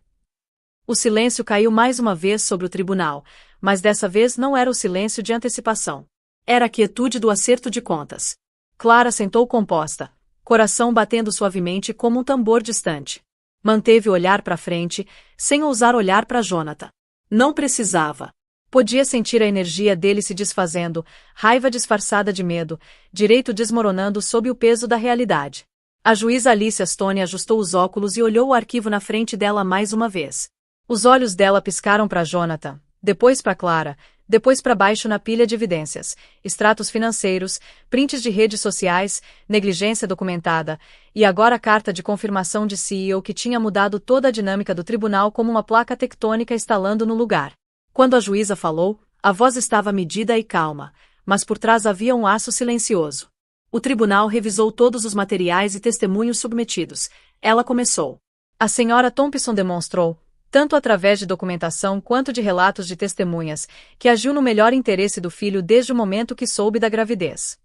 O silêncio caiu mais uma vez sobre o tribunal, mas dessa vez não era o silêncio de antecipação. Era a quietude do acerto de contas. Clara sentou composta, coração batendo suavemente como um tambor distante. Manteve o olhar para frente, sem ousar olhar para Jonathan. Não precisava. Podia sentir a energia dele se desfazendo, raiva disfarçada de medo, direito desmoronando sob o peso da realidade. A juíza Alicia Stone ajustou os óculos e olhou o arquivo na frente dela mais uma vez. Os olhos dela piscaram para Jonathan, depois para Clara, depois para baixo na pilha de evidências, extratos financeiros, prints de redes sociais, negligência documentada, e agora a carta de confirmação de CEO que tinha mudado toda a dinâmica do tribunal como uma placa tectônica estalando no lugar. Quando a juíza falou, a voz estava medida e calma, mas por trás havia um aço silencioso. O tribunal revisou todos os materiais e testemunhos submetidos. Ela começou. A senhora Thompson demonstrou, tanto através de documentação quanto de relatos de testemunhas, que agiu no melhor interesse do filho desde o momento que soube da gravidez.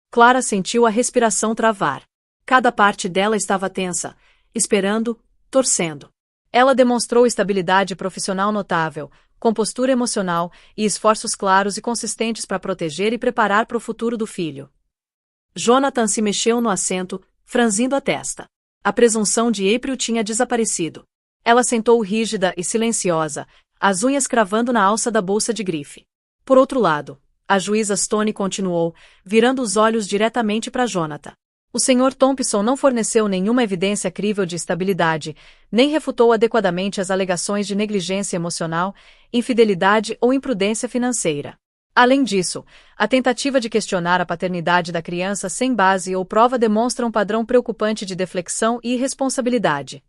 Clara sentiu a respiração travar. Cada parte dela estava tensa, esperando, torcendo. Ela demonstrou estabilidade profissional notável, compostura emocional e esforços claros e consistentes para proteger e preparar para o futuro do filho. Jonathan se mexeu no assento, franzindo a testa. A presunção de April tinha desaparecido. Ela sentou rígida e silenciosa, as unhas cravando na alça da bolsa de grife. Por outro lado, a juíza Stone continuou, virando os olhos diretamente para Jonathan. O Sr. Thompson não forneceu nenhuma evidência crível de estabilidade, nem refutou adequadamente as alegações de negligência emocional, infidelidade ou imprudência financeira. Além disso, a tentativa de questionar a paternidade da criança sem base ou prova demonstra um padrão preocupante de deflexão e irresponsabilidade.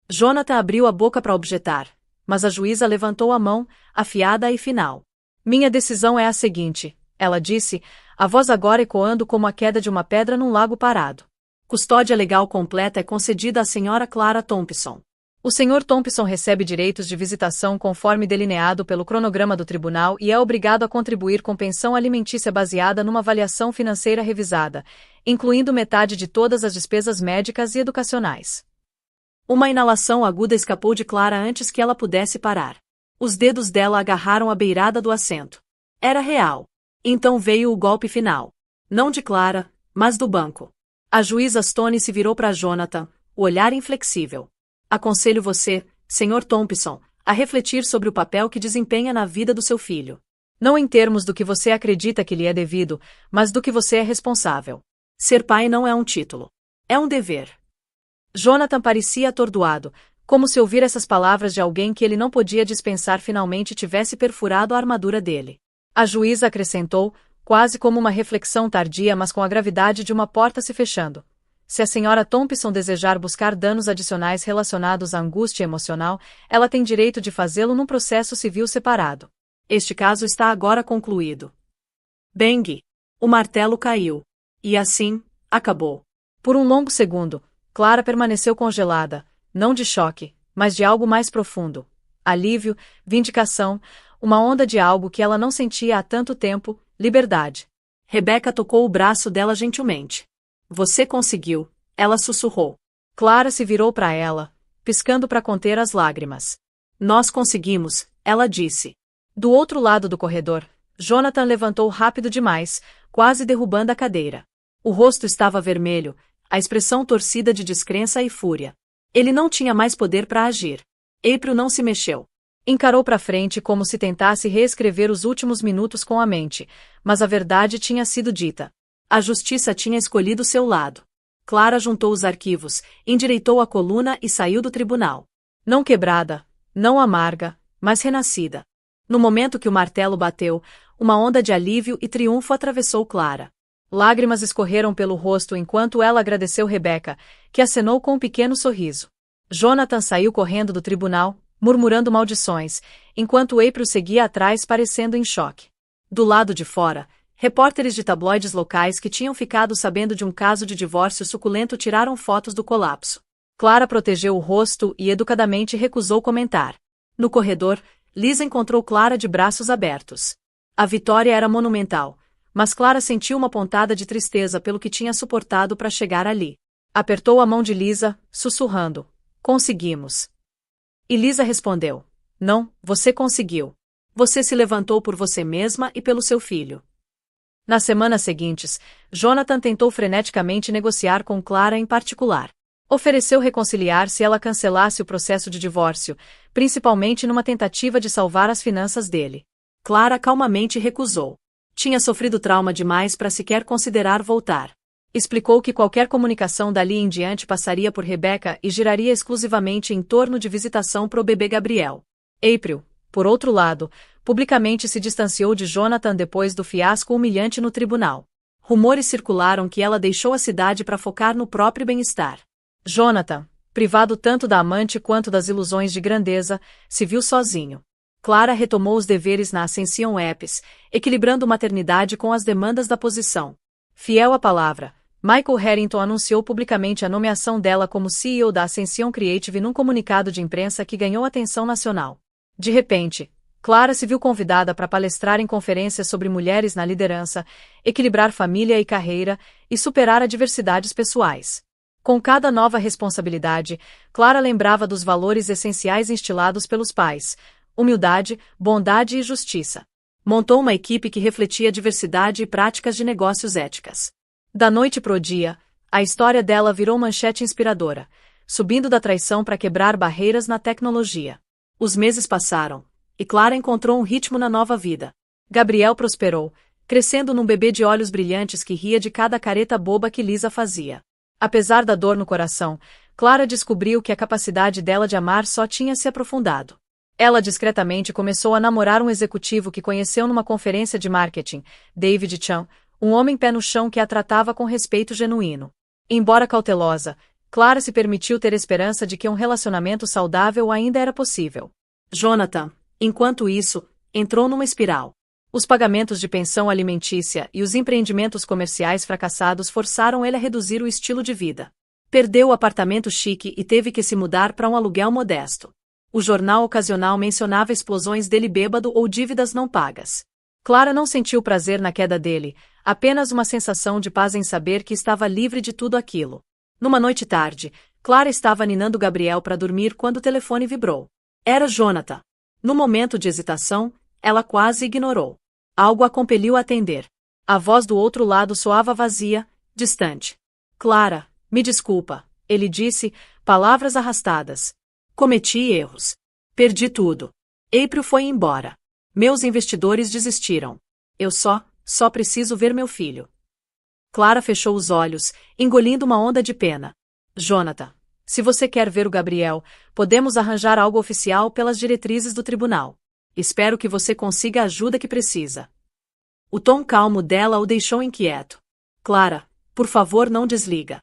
Jonathan abriu a boca para objetar, mas a juíza levantou a mão, afiada e final. Minha decisão é a seguinte, ela disse, a voz agora ecoando como a queda de uma pedra num lago parado. Custódia legal completa é concedida à Sra. Clara Thompson. O Sr. Thompson recebe direitos de visitação conforme delineado pelo cronograma do tribunal e é obrigado a contribuir com pensão alimentícia baseada numa avaliação financeira revisada, incluindo metade de todas as despesas médicas e educacionais. Uma inalação aguda escapou de Clara antes que ela pudesse parar. Os dedos dela agarraram a beirada do assento. Era real. Então veio o golpe final. Não de Clara, mas do banco. A juíza Stone se virou para Jonathan, o olhar inflexível. Aconselho você, Sr. Thompson, a refletir sobre o papel que desempenha na vida do seu filho. Não em termos do que você acredita que lhe é devido, mas do que você é responsável. Ser pai não é um título. É um dever. Jonathan parecia atordoado, como se ouvir essas palavras de alguém que ele não podia dispensar finalmente tivesse perfurado a armadura dele. A juíza acrescentou, quase como uma reflexão tardia mas com a gravidade de uma porta se fechando. Se a Sra. Thompson desejar buscar danos adicionais relacionados à angústia emocional, ela tem direito de fazê-lo num processo civil separado. Este caso está agora concluído. Bang! O martelo caiu. E assim, acabou. Por um longo segundo, Clara permaneceu congelada, não de choque, mas de algo mais profundo. Alívio, vindicação, uma onda de algo que ela não sentia há tanto tempo, liberdade. Rebecca tocou o braço dela gentilmente. Você conseguiu, ela sussurrou. Clara se virou para ela, piscando para conter as lágrimas. Nós conseguimos, ela disse. Do outro lado do corredor, Jonathan levantou rápido demais, quase derrubando a cadeira. O rosto estava vermelho, a expressão torcida de descrença e fúria. Ele não tinha mais poder para agir. April não se mexeu. Encarou para frente como se tentasse reescrever os últimos minutos com a mente, mas a verdade tinha sido dita. A justiça tinha escolhido seu lado. Clara juntou os arquivos, endireitou a coluna e saiu do tribunal. Não quebrada, não amarga, mas renascida. No momento que o martelo bateu, uma onda de alívio e triunfo atravessou Clara. Lágrimas escorreram pelo rosto enquanto ela agradeceu Rebecca, que acenou com um pequeno sorriso. Jonathan saiu correndo do tribunal, murmurando maldições, enquanto April seguia atrás parecendo em choque. Do lado de fora, repórteres de tabloides locais que tinham ficado sabendo de um caso de divórcio suculento tiraram fotos do colapso. Clara protegeu o rosto e educadamente recusou comentar. No corredor, Lisa encontrou Clara de braços abertos. A vitória era monumental, mas Clara sentiu uma pontada de tristeza pelo que tinha suportado para chegar ali. Apertou a mão de Lisa, sussurrando. Conseguimos. E Lisa respondeu. Não, você conseguiu. Você se levantou por você mesma e pelo seu filho. Nas semanas seguintes, Jonathan tentou freneticamente negociar com Clara em particular. Ofereceu reconciliar se ela cancelasse o processo de divórcio, principalmente numa tentativa de salvar as finanças dele. Clara calmamente recusou. Tinha sofrido trauma demais para sequer considerar voltar. Explicou que qualquer comunicação dali em diante passaria por Rebecca e giraria exclusivamente em torno de visitação pro bebê Gabriel. April, por outro lado, publicamente se distanciou de Jonathan depois do fiasco humilhante no tribunal. Rumores circularam que ela deixou a cidade para focar no próprio bem-estar. Jonathan, privado tanto da amante quanto das ilusões de grandeza, se viu sozinho. Clara retomou os deveres na Ascension Apps, equilibrando maternidade com as demandas da posição. Fiel à palavra, Michael Harrington anunciou publicamente a nomeação dela como CEO da Ascension Creative num comunicado de imprensa que ganhou atenção nacional. De repente, Clara se viu convidada para palestrar em conferências sobre mulheres na liderança, equilibrar família e carreira e superar adversidades pessoais. Com cada nova responsabilidade, Clara lembrava dos valores essenciais instilados pelos pais: humildade, bondade e justiça. Montou uma equipe que refletia diversidade e práticas de negócios éticas. Da noite pro dia, a história dela virou manchete inspiradora, subindo da traição para quebrar barreiras na tecnologia. Os meses passaram, e Clara encontrou um ritmo na nova vida. Gabriel prosperou, crescendo num bebê de olhos brilhantes que ria de cada careta boba que Lisa fazia. Apesar da dor no coração, Clara descobriu que a capacidade dela de amar só tinha se aprofundado. Ela discretamente começou a namorar um executivo que conheceu numa conferência de marketing, David Chan, um homem pé no chão que a tratava com respeito genuíno. Embora cautelosa, Clara se permitiu ter esperança de que um relacionamento saudável ainda era possível. Jonathan, enquanto isso, entrou numa espiral. Os pagamentos de pensão alimentícia e os empreendimentos comerciais fracassados forçaram ele a reduzir o estilo de vida. Perdeu o apartamento chique e teve que se mudar para um aluguel modesto. O jornal ocasional mencionava explosões dele bêbado ou dívidas não pagas. Clara não sentiu prazer na queda dele, apenas uma sensação de paz em saber que estava livre de tudo aquilo. Numa noite tarde, Clara estava ninando Gabriel para dormir quando o telefone vibrou. Era Jonathan. No momento de hesitação, ela quase ignorou. Algo a compeliu a atender. A voz do outro lado soava vazia, distante. Clara, me desculpa, ele disse, palavras arrastadas. Cometi erros. Perdi tudo. April foi embora. Meus investidores desistiram. Eu só preciso ver meu filho. Clara fechou os olhos, engolindo uma onda de pena. Jonathan, se você quer ver o Gabriel, podemos arranjar algo oficial pelas diretrizes do tribunal. Espero que você consiga a ajuda que precisa. O tom calmo dela o deixou inquieto. Clara, por favor, não desliga.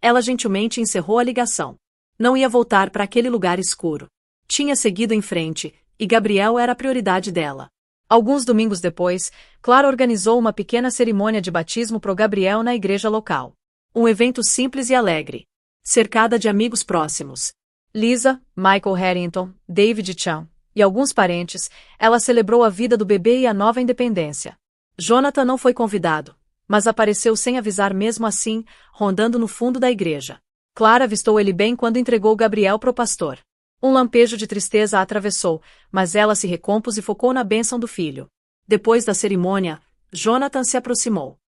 Ela gentilmente encerrou a ligação. Não ia voltar para aquele lugar escuro. Tinha seguido em frente, e Gabriel era a prioridade dela. Alguns domingos depois, Clara organizou uma pequena cerimônia de batismo pro Gabriel na igreja local. Um evento simples e alegre. Cercada de amigos próximos. Lisa, Michael Harrington, David Chan e alguns parentes, ela celebrou a vida do bebê e a nova independência. Jonathan não foi convidado, mas apareceu sem avisar mesmo assim, rondando no fundo da igreja. Clara avistou ele bem quando entregou Gabriel pro pastor. Um lampejo de tristeza a atravessou, mas ela se recompôs e focou na bênção do filho. Depois da cerimônia, Jonathan se aproximou.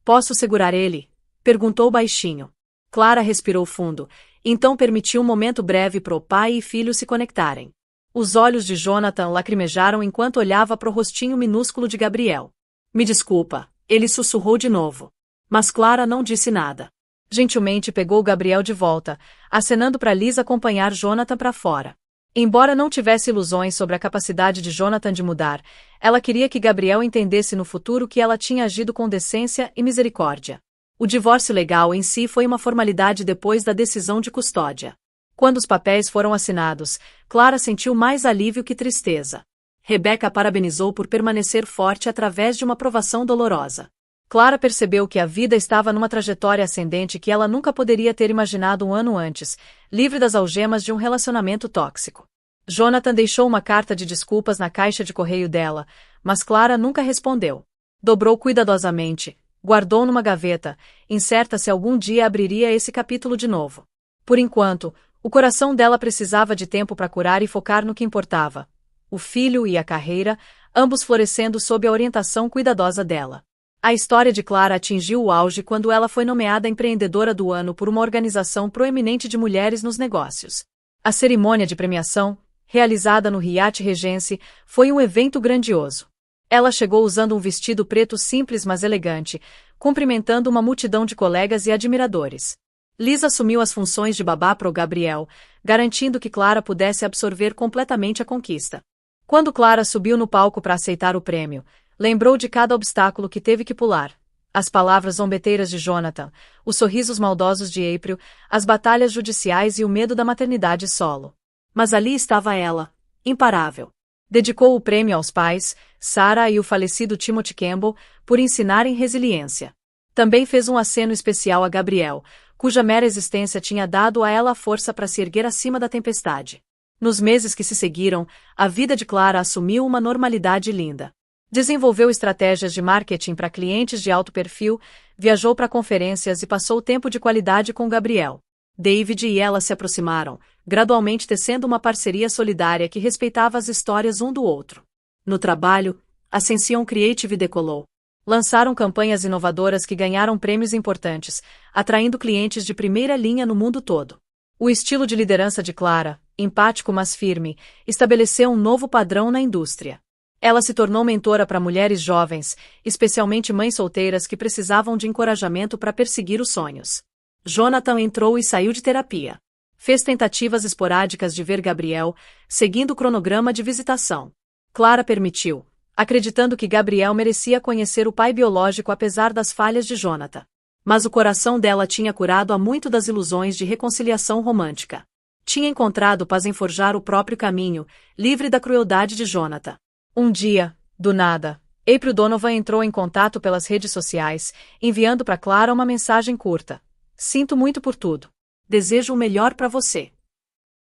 Posso segurar ele? Perguntou baixinho. Clara respirou fundo, então permitiu um momento breve pro pai e filho se conectarem. Os olhos de Jonathan lacrimejaram enquanto olhava pro rostinho minúsculo de Gabriel. Me desculpa, ele sussurrou de novo. Mas Clara não disse nada. Gentilmente pegou Gabriel de volta, acenando para Lisa acompanhar Jonathan para fora. Embora não tivesse ilusões sobre a capacidade de Jonathan de mudar, ela queria que Gabriel entendesse no futuro que ela tinha agido com decência e misericórdia. O divórcio legal em si foi uma formalidade depois da decisão de custódia. Quando os papéis foram assinados, Clara sentiu mais alívio que tristeza. Rebecca a parabenizou por permanecer forte através de uma provação dolorosa. Clara percebeu que a vida estava numa trajetória ascendente que ela nunca poderia ter imaginado um ano antes, livre das algemas de um relacionamento tóxico. Jonathan deixou uma carta de desculpas na caixa de correio dela, mas Clara nunca respondeu. Dobrou cuidadosamente, guardou numa gaveta, incerta se algum dia abriria esse capítulo de novo. Por enquanto, o coração dela precisava de tempo para curar e focar no que importava. O filho e a carreira, ambos florescendo sob a orientação cuidadosa dela. A história de Clara atingiu o auge quando ela foi nomeada empreendedora do ano por uma organização proeminente de mulheres nos negócios. A cerimônia de premiação, realizada no Hyatt Regency, foi um evento grandioso. Ela chegou usando um vestido preto simples mas elegante, cumprimentando uma multidão de colegas e admiradores. Lisa assumiu as funções de babá pro Gabriel, garantindo que Clara pudesse absorver completamente a conquista. Quando Clara subiu no palco para aceitar o prêmio, lembrou de cada obstáculo que teve que pular. As palavras zombeteiras de Jonathan, os sorrisos maldosos de April, as batalhas judiciais e o medo da maternidade solo. Mas ali estava ela, imparável. Dedicou o prêmio aos pais, Sarah e o falecido Timothy Campbell, por ensinarem resiliência. Também fez um aceno especial a Gabriel, cuja mera existência tinha dado a ela a força para se erguer acima da tempestade. Nos meses que se seguiram, a vida de Clara assumiu uma normalidade linda. Desenvolveu estratégias de marketing para clientes de alto perfil, viajou para conferências e passou tempo de qualidade com Gabriel. David e ela se aproximaram, gradualmente tecendo uma parceria solidária que respeitava as histórias um do outro. No trabalho, Ascension Creative decolou. Lançaram campanhas inovadoras que ganharam prêmios importantes, atraindo clientes de primeira linha no mundo todo. O estilo de liderança de Clara, empático mas firme, estabeleceu um novo padrão na indústria. Ela se tornou mentora para mulheres jovens, especialmente mães solteiras que precisavam de encorajamento para perseguir os sonhos. Jonathan entrou e saiu de terapia. Fez tentativas esporádicas de ver Gabriel, seguindo o cronograma de visitação. Clara permitiu, acreditando que Gabriel merecia conhecer o pai biológico apesar das falhas de Jonathan. Mas o coração dela tinha curado há muito das ilusões de reconciliação romântica. Tinha encontrado paz em forjar o próprio caminho, livre da crueldade de Jonathan. Um dia, do nada, April Donovan entrou em contato pelas redes sociais, enviando para Clara uma mensagem curta. Sinto muito por tudo. Desejo o melhor para você.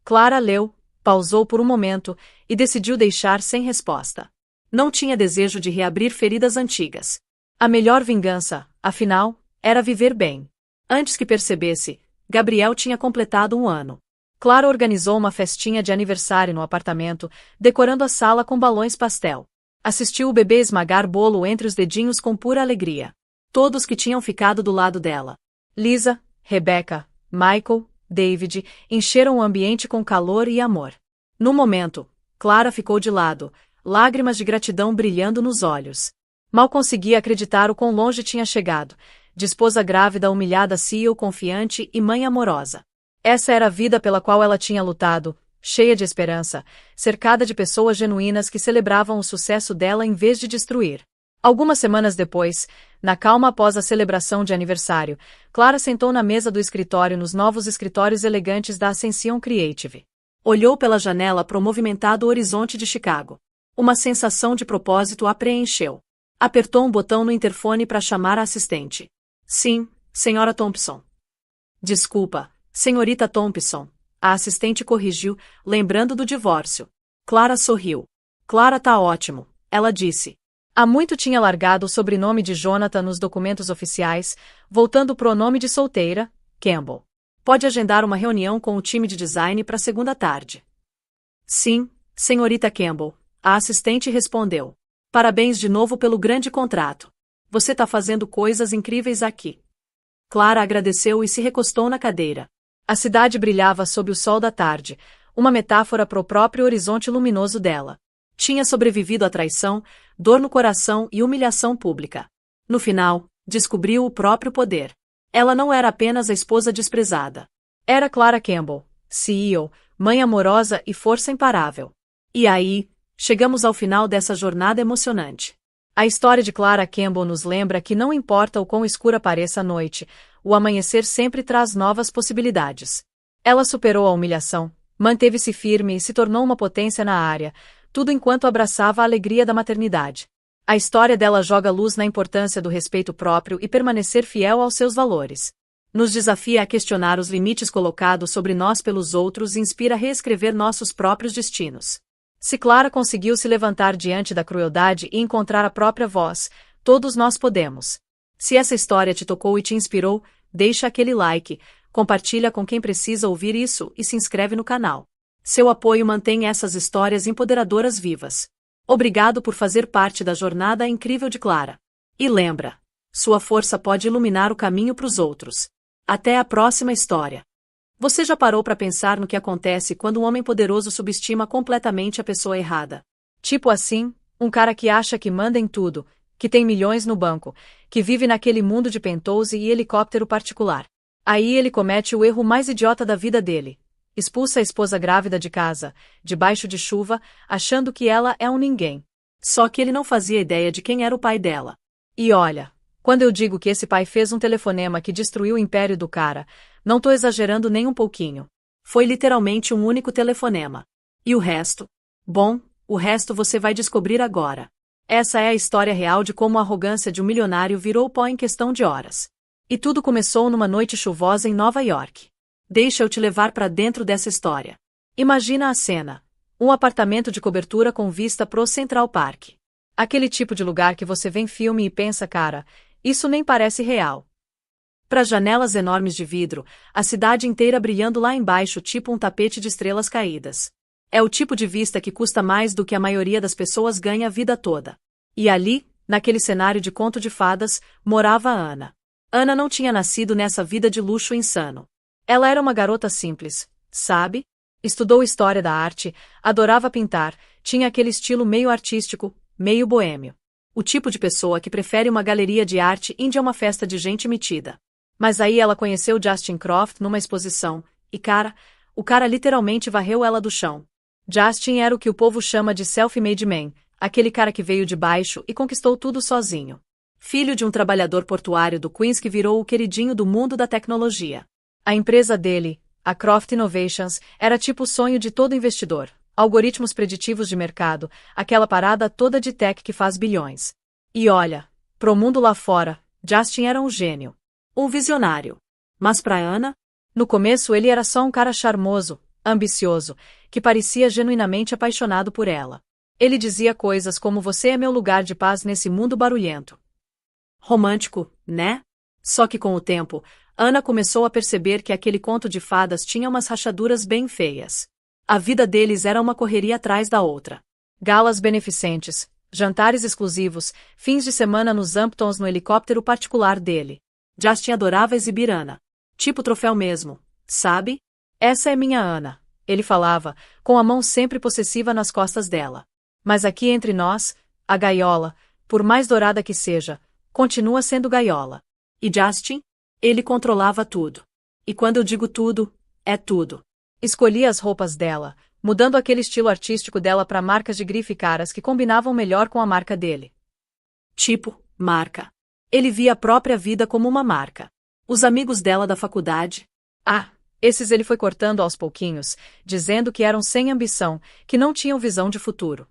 Clara leu, pausou por um momento e decidiu deixar sem resposta. Não tinha desejo de reabrir feridas antigas. A melhor vingança, afinal, era viver bem. Antes que percebesse, Gabriel tinha completado 1 ano. Clara organizou uma festinha de aniversário no apartamento, decorando a sala com balões pastel. Assistiu o bebê esmagar bolo entre os dedinhos com pura alegria. Todos que tinham ficado do lado dela. Lisa, Rebecca, Michael, David, encheram o ambiente com calor e amor. No momento, Clara ficou de lado, lágrimas de gratidão brilhando nos olhos. Mal conseguia acreditar o quão longe tinha chegado, de esposa grávida humilhada CEO confiante e mãe amorosa. Essa era a vida pela qual ela tinha lutado, cheia de esperança, cercada de pessoas genuínas que celebravam o sucesso dela em vez de destruir. Algumas semanas depois, na calma após a celebração de aniversário, Clara sentou na mesa do escritório nos novos escritórios elegantes da Ascension Creative. Olhou pela janela para o movimentado horizonte de Chicago. Uma sensação de propósito a preencheu. Apertou um botão no interfone para chamar a assistente. Sim, senhora Thompson. Desculpa, senhorita Thompson. A assistente corrigiu, lembrando do divórcio. Clara sorriu. Clara tá ótimo, ela disse. Há muito tinha largado o sobrenome de Jonathan nos documentos oficiais, voltando o pronome de solteira, Campbell. Pode agendar uma reunião com o time de design para segunda tarde. Sim, senhorita Campbell, a assistente respondeu. Parabéns de novo pelo grande contrato. Você tá fazendo coisas incríveis aqui. Clara agradeceu e se recostou na cadeira. A cidade brilhava sob o sol da tarde, uma metáfora para o próprio horizonte luminoso dela. Tinha sobrevivido à traição, dor no coração e humilhação pública. No final, descobriu o próprio poder. Ela não era apenas a esposa desprezada. Era Clara Campbell, CEO, mãe amorosa e força imparável. E aí, chegamos ao final dessa jornada emocionante. A história de Clara Campbell nos lembra que não importa o quão escura pareça a noite, o amanhecer sempre traz novas possibilidades. Ela superou a humilhação, manteve-se firme e se tornou uma potência na área, tudo enquanto abraçava a alegria da maternidade. A história dela joga luz na importância do respeito próprio e permanecer fiel aos seus valores. Nos desafia a questionar os limites colocados sobre nós pelos outros e inspira a reescrever nossos próprios destinos. Se Clara conseguiu se levantar diante da crueldade e encontrar a própria voz, todos nós podemos. Se essa história te tocou e te inspirou, deixa aquele like, compartilha com quem precisa ouvir isso e se inscreve no canal. Seu apoio mantém essas histórias empoderadoras vivas. Obrigado por fazer parte da jornada incrível de Clara. E lembra, sua força pode iluminar o caminho para os outros. Até a próxima história. Você já parou para pensar no que acontece quando um homem poderoso subestima completamente a pessoa errada? Tipo assim, um cara que acha que manda em tudo, que tem milhões no banco, que vive naquele mundo de penthouse e helicóptero particular. Aí ele comete o erro mais idiota da vida dele. Expulsa a esposa grávida de casa, debaixo de chuva, achando que ela é um ninguém. Só que ele não fazia ideia de quem era o pai dela. E olha, quando eu digo que esse pai fez um telefonema que destruiu o império do cara, não tô exagerando nem um pouquinho. Foi literalmente um único telefonema. E o resto? Bom, o resto você vai descobrir agora. Essa é a história real de como a arrogância de um milionário virou pó em questão de horas. E tudo começou numa noite chuvosa em Nova York. Deixa eu te levar para dentro dessa história. Imagina a cena. Um apartamento de cobertura com vista pro Central Park. Aquele tipo de lugar que você vê em filme e pensa, cara, isso nem parece real. Para janelas enormes de vidro, a cidade inteira brilhando lá embaixo tipo um tapete de estrelas caídas. É o tipo de vista que custa mais do que a maioria das pessoas ganha a vida toda. E ali, naquele cenário de conto de fadas, morava a Ana. Ana não tinha nascido nessa vida de luxo insano. Ela era uma garota simples, sabe? Estudou história da arte, adorava pintar, tinha aquele estilo meio artístico, meio boêmio. O tipo de pessoa que prefere uma galeria de arte índia a uma festa de gente metida. Mas aí ela conheceu Justin Croft numa exposição, e o cara literalmente varreu ela do chão. Justin era o que o povo chama de self-made man, aquele cara que veio de baixo e conquistou tudo sozinho. Filho de um trabalhador portuário do Queens que virou o queridinho do mundo da tecnologia. A empresa dele, a Croft Innovations, era tipo o sonho de todo investidor. Algoritmos preditivos de mercado, aquela parada toda de tech que faz bilhões. E olha, pro mundo lá fora, Justin era um gênio. Um visionário. Mas pra Ana? No começo ele era só um cara charmoso, ambicioso, que parecia genuinamente apaixonado por ela. Ele dizia coisas como você é meu lugar de paz nesse mundo barulhento. Romântico, né? Só que com o tempo, Ana começou a perceber que aquele conto de fadas tinha umas rachaduras bem feias. A vida deles era uma correria atrás da outra. Galas beneficentes, jantares exclusivos, fins de semana nos Hamptons no helicóptero particular dele. Justin adorava exibir Ana. Tipo troféu mesmo, sabe? Essa é minha Ana, ele falava, com a mão sempre possessiva nas costas dela. Mas aqui entre nós, a gaiola, por mais dourada que seja, continua sendo gaiola. E Justin? Ele controlava tudo. E quando eu digo tudo, é tudo. Escolhia as roupas dela, mudando aquele estilo artístico dela para marcas de grife caras que combinavam melhor com a marca dele. Tipo, marca. Ele via a própria vida como uma marca. Os amigos dela da faculdade. Esses ele foi cortando aos pouquinhos, dizendo que eram sem ambição, que não tinham visão de futuro.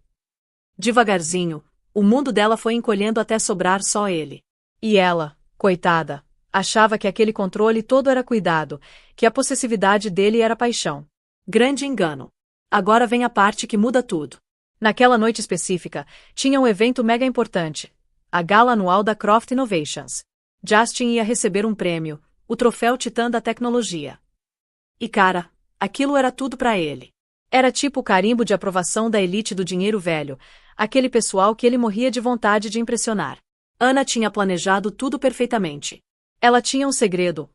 Devagarzinho, o mundo dela foi encolhendo até sobrar só ele. E ela, coitada, achava que aquele controle todo era cuidado, que a possessividade dele era paixão. Grande engano. Agora vem a parte que muda tudo. Naquela noite específica, tinha um evento mega importante. A gala anual da Croft Innovations. Justin ia receber um prêmio, o troféu Titã da Tecnologia. E aquilo era tudo pra ele. Era tipo o carimbo de aprovação da elite do dinheiro velho, aquele pessoal que ele morria de vontade de impressionar. Ana tinha planejado tudo perfeitamente. Ela tinha um segredo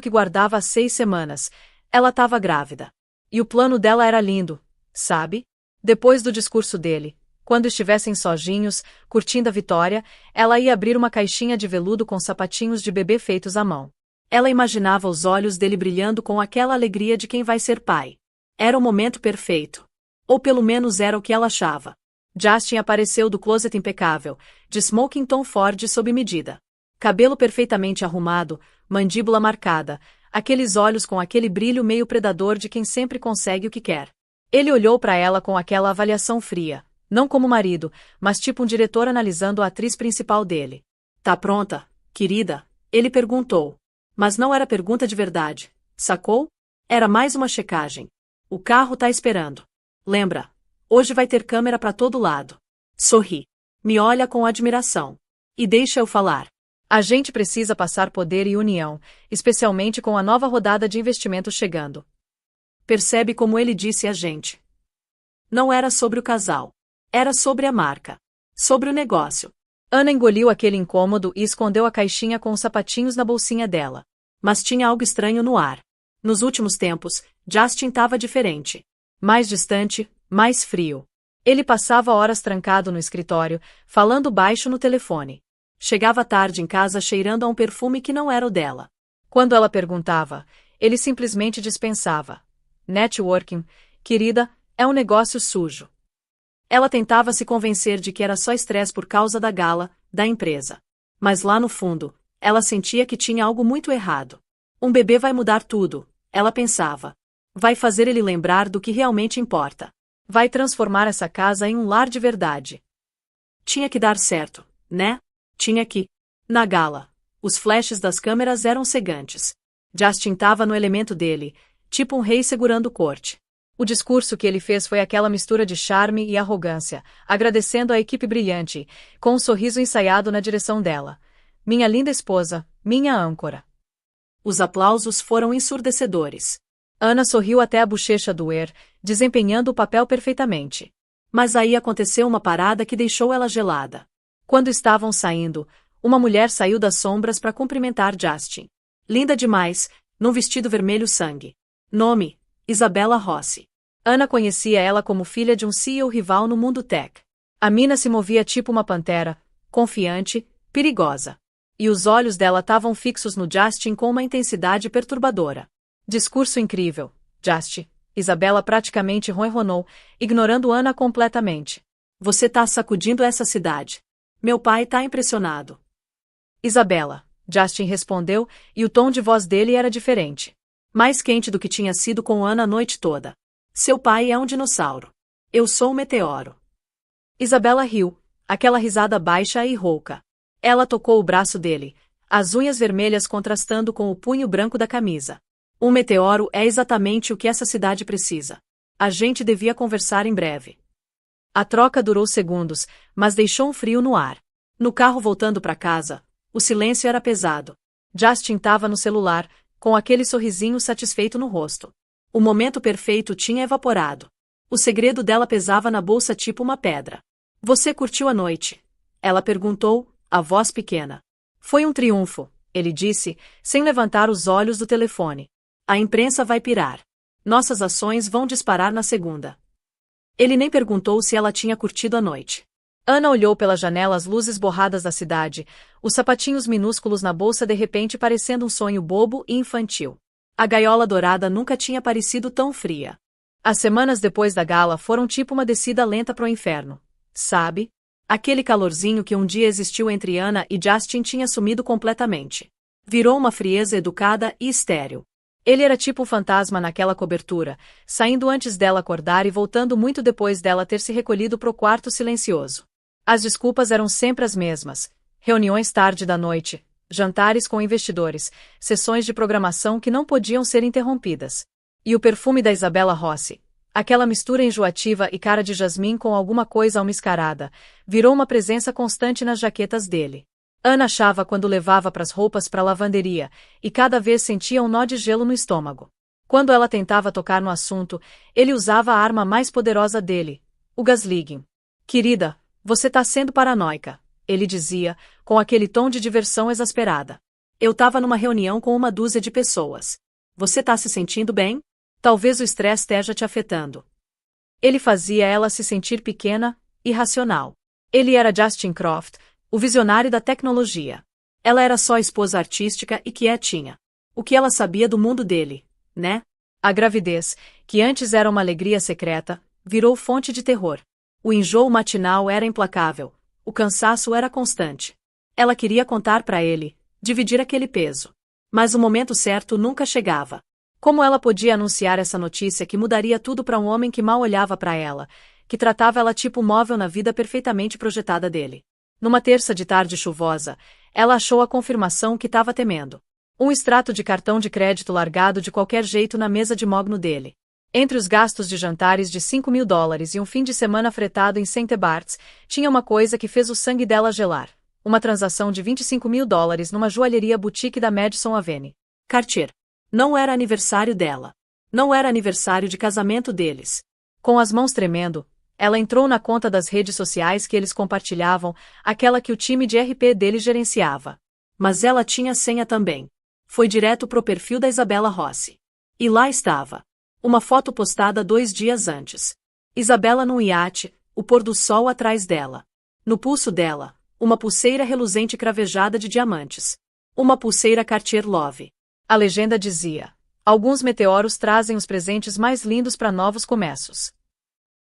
que guardava há 6 semanas. Ela estava grávida. E o plano dela era lindo, sabe? Depois do discurso dele, quando estivessem sozinhos, curtindo a vitória, ela ia abrir uma caixinha de veludo com sapatinhos de bebê feitos à mão. Ela imaginava os olhos dele brilhando com aquela alegria de quem vai ser pai. Era o momento perfeito. Ou pelo menos era o que ela achava. Justin apareceu do closet impecável, de smoking Tom Ford sob medida. Cabelo perfeitamente arrumado, mandíbula marcada, aqueles olhos com aquele brilho meio predador de quem sempre consegue o que quer. Ele olhou para ela com aquela avaliação fria, não como marido, mas tipo um diretor analisando a atriz principal dele. Tá pronta, querida? Ele perguntou. Mas não era pergunta de verdade, sacou? Era mais uma checagem. O carro tá esperando. Lembra? Hoje vai ter câmera para todo lado. Sorri. Me olha com admiração. E deixa eu falar. A gente precisa passar poder e união, especialmente com a nova rodada de investimento chegando. Percebe como ele disse a gente? Não era sobre o casal. Era sobre a marca. Sobre o negócio. Ana engoliu aquele incômodo e escondeu a caixinha com os sapatinhos na bolsinha dela. Mas tinha algo estranho no ar. Nos últimos tempos, Justin estava diferente. Mais distante, mais frio. Ele passava horas trancado no escritório, falando baixo no telefone. Chegava tarde em casa cheirando a um perfume que não era o dela. Quando ela perguntava, ele simplesmente dispensava. Networking, querida, é um negócio sujo. Ela tentava se convencer de que era só estresse por causa da gala, da empresa. Mas lá no fundo, ela sentia que tinha algo muito errado. Um bebê vai mudar tudo, ela pensava. Vai fazer ele lembrar do que realmente importa. Vai transformar essa casa em um lar de verdade. Tinha que dar certo, né? Tinha que. Na gala, os flashes das câmeras eram cegantes. Justin estava no elemento dele, tipo um rei segurando corte. O discurso que ele fez foi aquela mistura de charme e arrogância, agradecendo a equipe brilhante, com um sorriso ensaiado na direção dela. Minha linda esposa, minha âncora. Os aplausos foram ensurdecedores. Ana sorriu até a bochecha doer, desempenhando o papel perfeitamente. Mas aí aconteceu uma parada que deixou ela gelada. Quando estavam saindo, uma mulher saiu das sombras para cumprimentar Justin. Linda demais, num vestido vermelho sangue. Nome: Isabella Rossi. Ana conhecia ela como filha de um CEO rival no mundo tech. A mina se movia tipo uma pantera, confiante, perigosa. E os olhos dela estavam fixos no Justin com uma intensidade perturbadora. Discurso incrível, Justin. Isabella praticamente ronronou, ignorando Ana completamente. Você tá sacudindo essa cidade. Meu pai tá impressionado. Isabella, Justin respondeu, e o tom de voz dele era diferente. Mais quente do que tinha sido com Ana a noite toda. Seu pai é um dinossauro. Eu sou um meteoro. Isabella riu, aquela risada baixa e rouca. Ela tocou o braço dele, as unhas vermelhas contrastando com o punho branco da camisa. Um meteoro é exatamente o que essa cidade precisa. A gente devia conversar em breve. A troca durou segundos, mas deixou um frio no ar. No carro voltando para casa, o silêncio era pesado. Justin estava no celular, com aquele sorrisinho satisfeito no rosto. O momento perfeito tinha evaporado. O segredo dela pesava na bolsa tipo uma pedra. Você curtiu a noite? Ela perguntou, a voz pequena. Foi um triunfo, ele disse, sem levantar os olhos do telefone. A imprensa vai pirar. Nossas ações vão disparar na segunda. Ele nem perguntou se ela tinha curtido a noite. Ana olhou pela janela as luzes borradas da cidade, os sapatinhos minúsculos na bolsa de repente parecendo um sonho bobo e infantil. A gaiola dourada nunca tinha parecido tão fria. As semanas depois da gala foram tipo uma descida lenta pro inferno. Sabe? Aquele calorzinho que um dia existiu entre Ana e Justin tinha sumido completamente. Virou uma frieza educada e estéril. Ele era tipo um fantasma naquela cobertura, saindo antes dela acordar e voltando muito depois dela ter se recolhido pro quarto silencioso. As desculpas eram sempre as mesmas. Reuniões tarde da noite, jantares com investidores, sessões de programação que não podiam ser interrompidas. E o perfume da Isabella Rossi, aquela mistura enjoativa e cara de jasmim com alguma coisa almiscarada, virou uma presença constante nas jaquetas dele. Ana achava quando levava as roupas para a lavanderia, e cada vez sentia um nó de gelo no estômago. Quando ela tentava tocar no assunto, ele usava a arma mais poderosa dele, o gaslighting. Querida, você tá sendo paranoica, ele dizia, com aquele tom de diversão exasperada. Eu tava numa reunião com uma dúzia de pessoas. Você tá se sentindo bem? Talvez o estresse esteja te afetando. Ele fazia ela se sentir pequena, irracional. Ele era Justin Croft, o visionário da tecnologia. Ela era só a esposa artística e quietinha. O que ela sabia do mundo dele, né? A gravidez, que antes era uma alegria secreta, virou fonte de terror. O enjoo matinal era implacável. O cansaço era constante. Ela queria contar para ele, dividir aquele peso. Mas o momento certo nunca chegava. Como ela podia anunciar essa notícia que mudaria tudo para um homem que mal olhava para ela, que tratava ela tipo móvel na vida perfeitamente projetada dele? Numa terça de tarde chuvosa, ela achou a confirmação que estava temendo. Um extrato de cartão de crédito largado de qualquer jeito na mesa de mogno dele. Entre os gastos de jantares de $5.000 e um fim de semana fretado em St. Bart's, tinha uma coisa que fez o sangue dela gelar. Uma transação de $25.000 numa joalheria boutique da Madison Avenue. Cartier. Não era aniversário dela. Não era aniversário de casamento deles. Com as mãos tremendo, ela entrou na conta das redes sociais que eles compartilhavam, aquela que o time de RP dele gerenciava. Mas ela tinha senha também. Foi direto pro perfil da Isabella Rossi. E lá estava. Uma foto postada 2 dias antes. Isabella num iate, o pôr do sol atrás dela. No pulso dela, uma pulseira reluzente cravejada de diamantes. Uma pulseira Cartier Love. A legenda dizia: alguns meteoros trazem os presentes mais lindos para novos começos.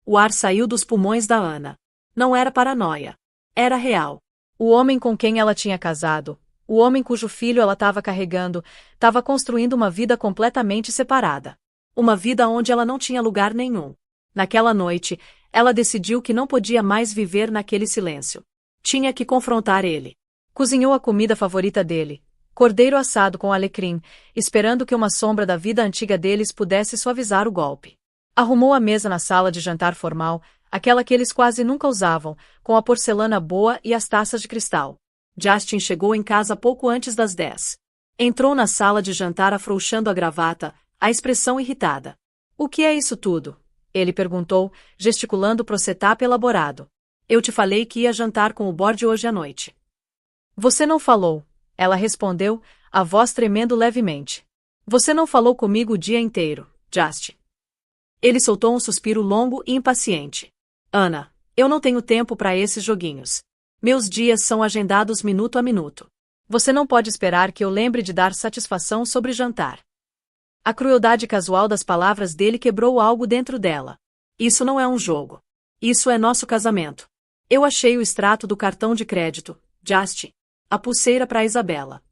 O ar saiu dos pulmões da Ana. Não era paranoia. Era real. O homem com quem ela tinha casado, o homem cujo filho ela estava carregando, estava construindo uma vida completamente separada. Uma vida onde ela não tinha lugar nenhum. Naquela noite, ela decidiu que não podia mais viver naquele silêncio. Tinha que confrontar ele. Cozinhou a comida favorita dele, cordeiro assado com alecrim, esperando que uma sombra da vida antiga deles pudesse suavizar o golpe. Arrumou a mesa na sala de jantar formal, aquela que eles quase nunca usavam, com a porcelana boa e as taças de cristal. Justin chegou em casa pouco antes das 10. Entrou na sala de jantar afrouxando a gravata, a expressão irritada. O que é isso tudo? Ele perguntou, gesticulando pro setup elaborado. Eu te falei que ia jantar com o board hoje à noite. Você não falou, ela respondeu, a voz tremendo levemente. Você não falou comigo o dia inteiro, Justin. Ele soltou um suspiro longo e impaciente. Ana, eu não tenho tempo para esses joguinhos. Meus dias são agendados minuto a minuto. Você não pode esperar que eu lembre de dar satisfação sobre jantar. A crueldade casual das palavras dele quebrou algo dentro dela. Isso não é um jogo. Isso é nosso casamento. Eu achei o extrato do cartão de crédito, Justin. A pulseira para Isabela.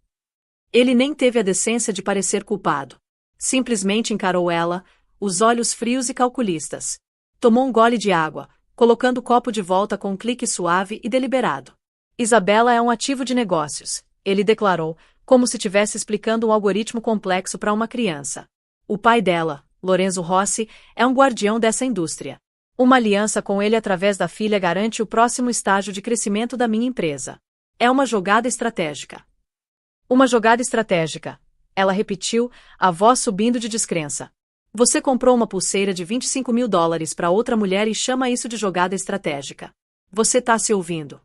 Ele nem teve a decência de parecer culpado. Simplesmente encarou ela, os olhos frios e calculistas. Tomou um gole de água, colocando o copo de volta com um clique suave e deliberado. Isabela é um ativo de negócios, ele declarou, como se estivesse explicando um algoritmo complexo para uma criança. O pai dela, Lorenzo Rossi, é um guardião dessa indústria. Uma aliança com ele através da filha garante o próximo estágio de crescimento da minha empresa. É uma jogada estratégica. Uma jogada estratégica, ela repetiu, a voz subindo de descrença. Você comprou uma pulseira de $25.000 para outra mulher e chama isso de jogada estratégica. Você tá se ouvindo?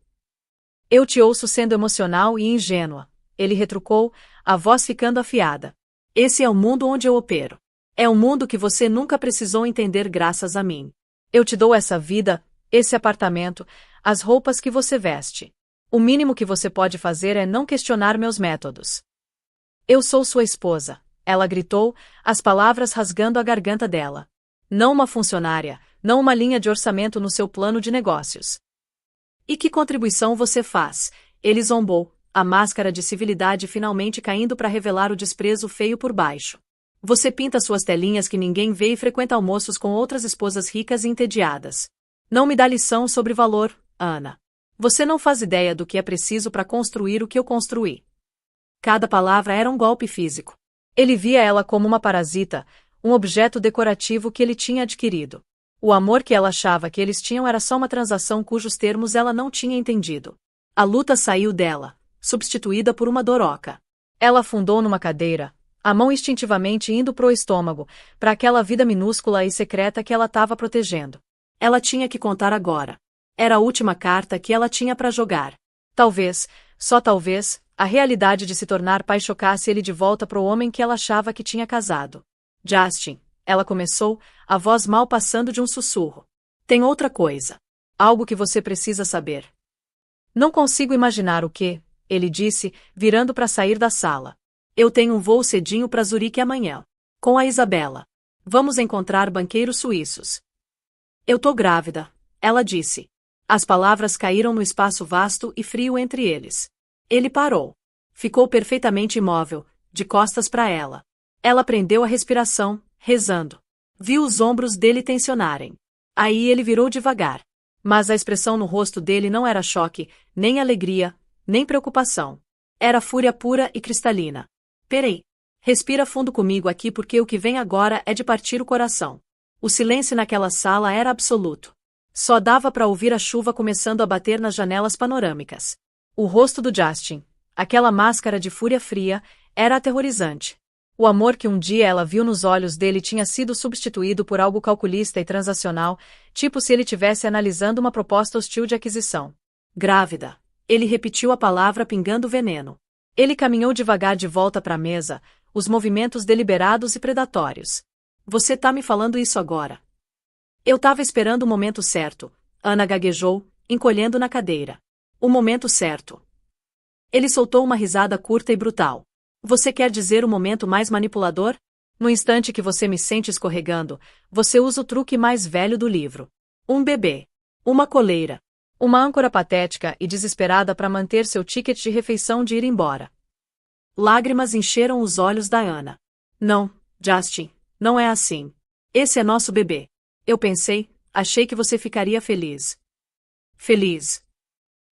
Eu te ouço sendo emocional e ingênua, ele retrucou, a voz ficando afiada. Esse é o mundo onde eu opero. É um mundo que você nunca precisou entender graças a mim. Eu te dou essa vida, esse apartamento, as roupas que você veste. O mínimo que você pode fazer é não questionar meus métodos. Eu sou sua esposa, ela gritou, as palavras rasgando a garganta dela. Não uma funcionária, não uma linha de orçamento no seu plano de negócios. E que contribuição você faz? Ele zombou, a máscara de civilidade finalmente caindo para revelar o desprezo feio por baixo. Você pinta suas telinhas que ninguém vê e frequenta almoços com outras esposas ricas e entediadas. Não me dá lição sobre valor, Ana. Você não faz ideia do que é preciso para construir o que eu construí. Cada palavra era um golpe físico. Ele via ela como uma parasita, um objeto decorativo que ele tinha adquirido. O amor que ela achava que eles tinham era só uma transação cujos termos ela não tinha entendido. A luta saiu dela, substituída por uma doroca. Ela afundou numa cadeira, a mão instintivamente indo pro estômago, para aquela vida minúscula e secreta que ela estava protegendo. Ela tinha que contar agora. Era a última carta que ela tinha para jogar. Talvez, só talvez, a realidade de se tornar pai chocasse ele de volta pro homem que ela achava que tinha casado. Justin, ela começou, a voz mal passando de um sussurro. Tem outra coisa. Algo que você precisa saber. Não consigo imaginar o que, ele disse, virando para sair da sala. Eu tenho um voo cedinho para Zurique amanhã. Com a Isabela. Vamos encontrar banqueiros suíços. Eu tô grávida, ela disse. As palavras caíram no espaço vasto e frio entre eles. Ele parou. Ficou perfeitamente imóvel, de costas para ela. Ela prendeu a respiração, rezando. Viu os ombros dele tensionarem. Aí ele virou devagar. Mas a expressão no rosto dele não era choque, nem alegria, nem preocupação. Era fúria pura e cristalina. Peraí. Respira fundo comigo aqui porque o que vem agora é de partir o coração. O silêncio naquela sala era absoluto. Só dava para ouvir a chuva começando a bater nas janelas panorâmicas. O rosto do Justin, aquela máscara de fúria fria, era aterrorizante. O amor que um dia ela viu nos olhos dele tinha sido substituído por algo calculista e transacional, tipo se ele tivesse analisando uma proposta hostil de aquisição. Grávida. Ele repetiu a palavra pingando veneno. Ele caminhou devagar de volta para a mesa, os movimentos deliberados e predatórios. Você tá me falando isso agora? Eu tava esperando o momento certo, Ana gaguejou, encolhendo na cadeira. O momento certo. Ele soltou uma risada curta e brutal. Você quer dizer o momento mais manipulador? No instante que você me sente escorregando, você usa o truque mais velho do livro. Um bebê. Uma coleira. Uma âncora patética e desesperada para manter seu ticket de refeição de ir embora. Lágrimas encheram os olhos da Ana. Não, Justin, não é assim. Esse é nosso bebê. Eu achei que você ficaria feliz. Feliz.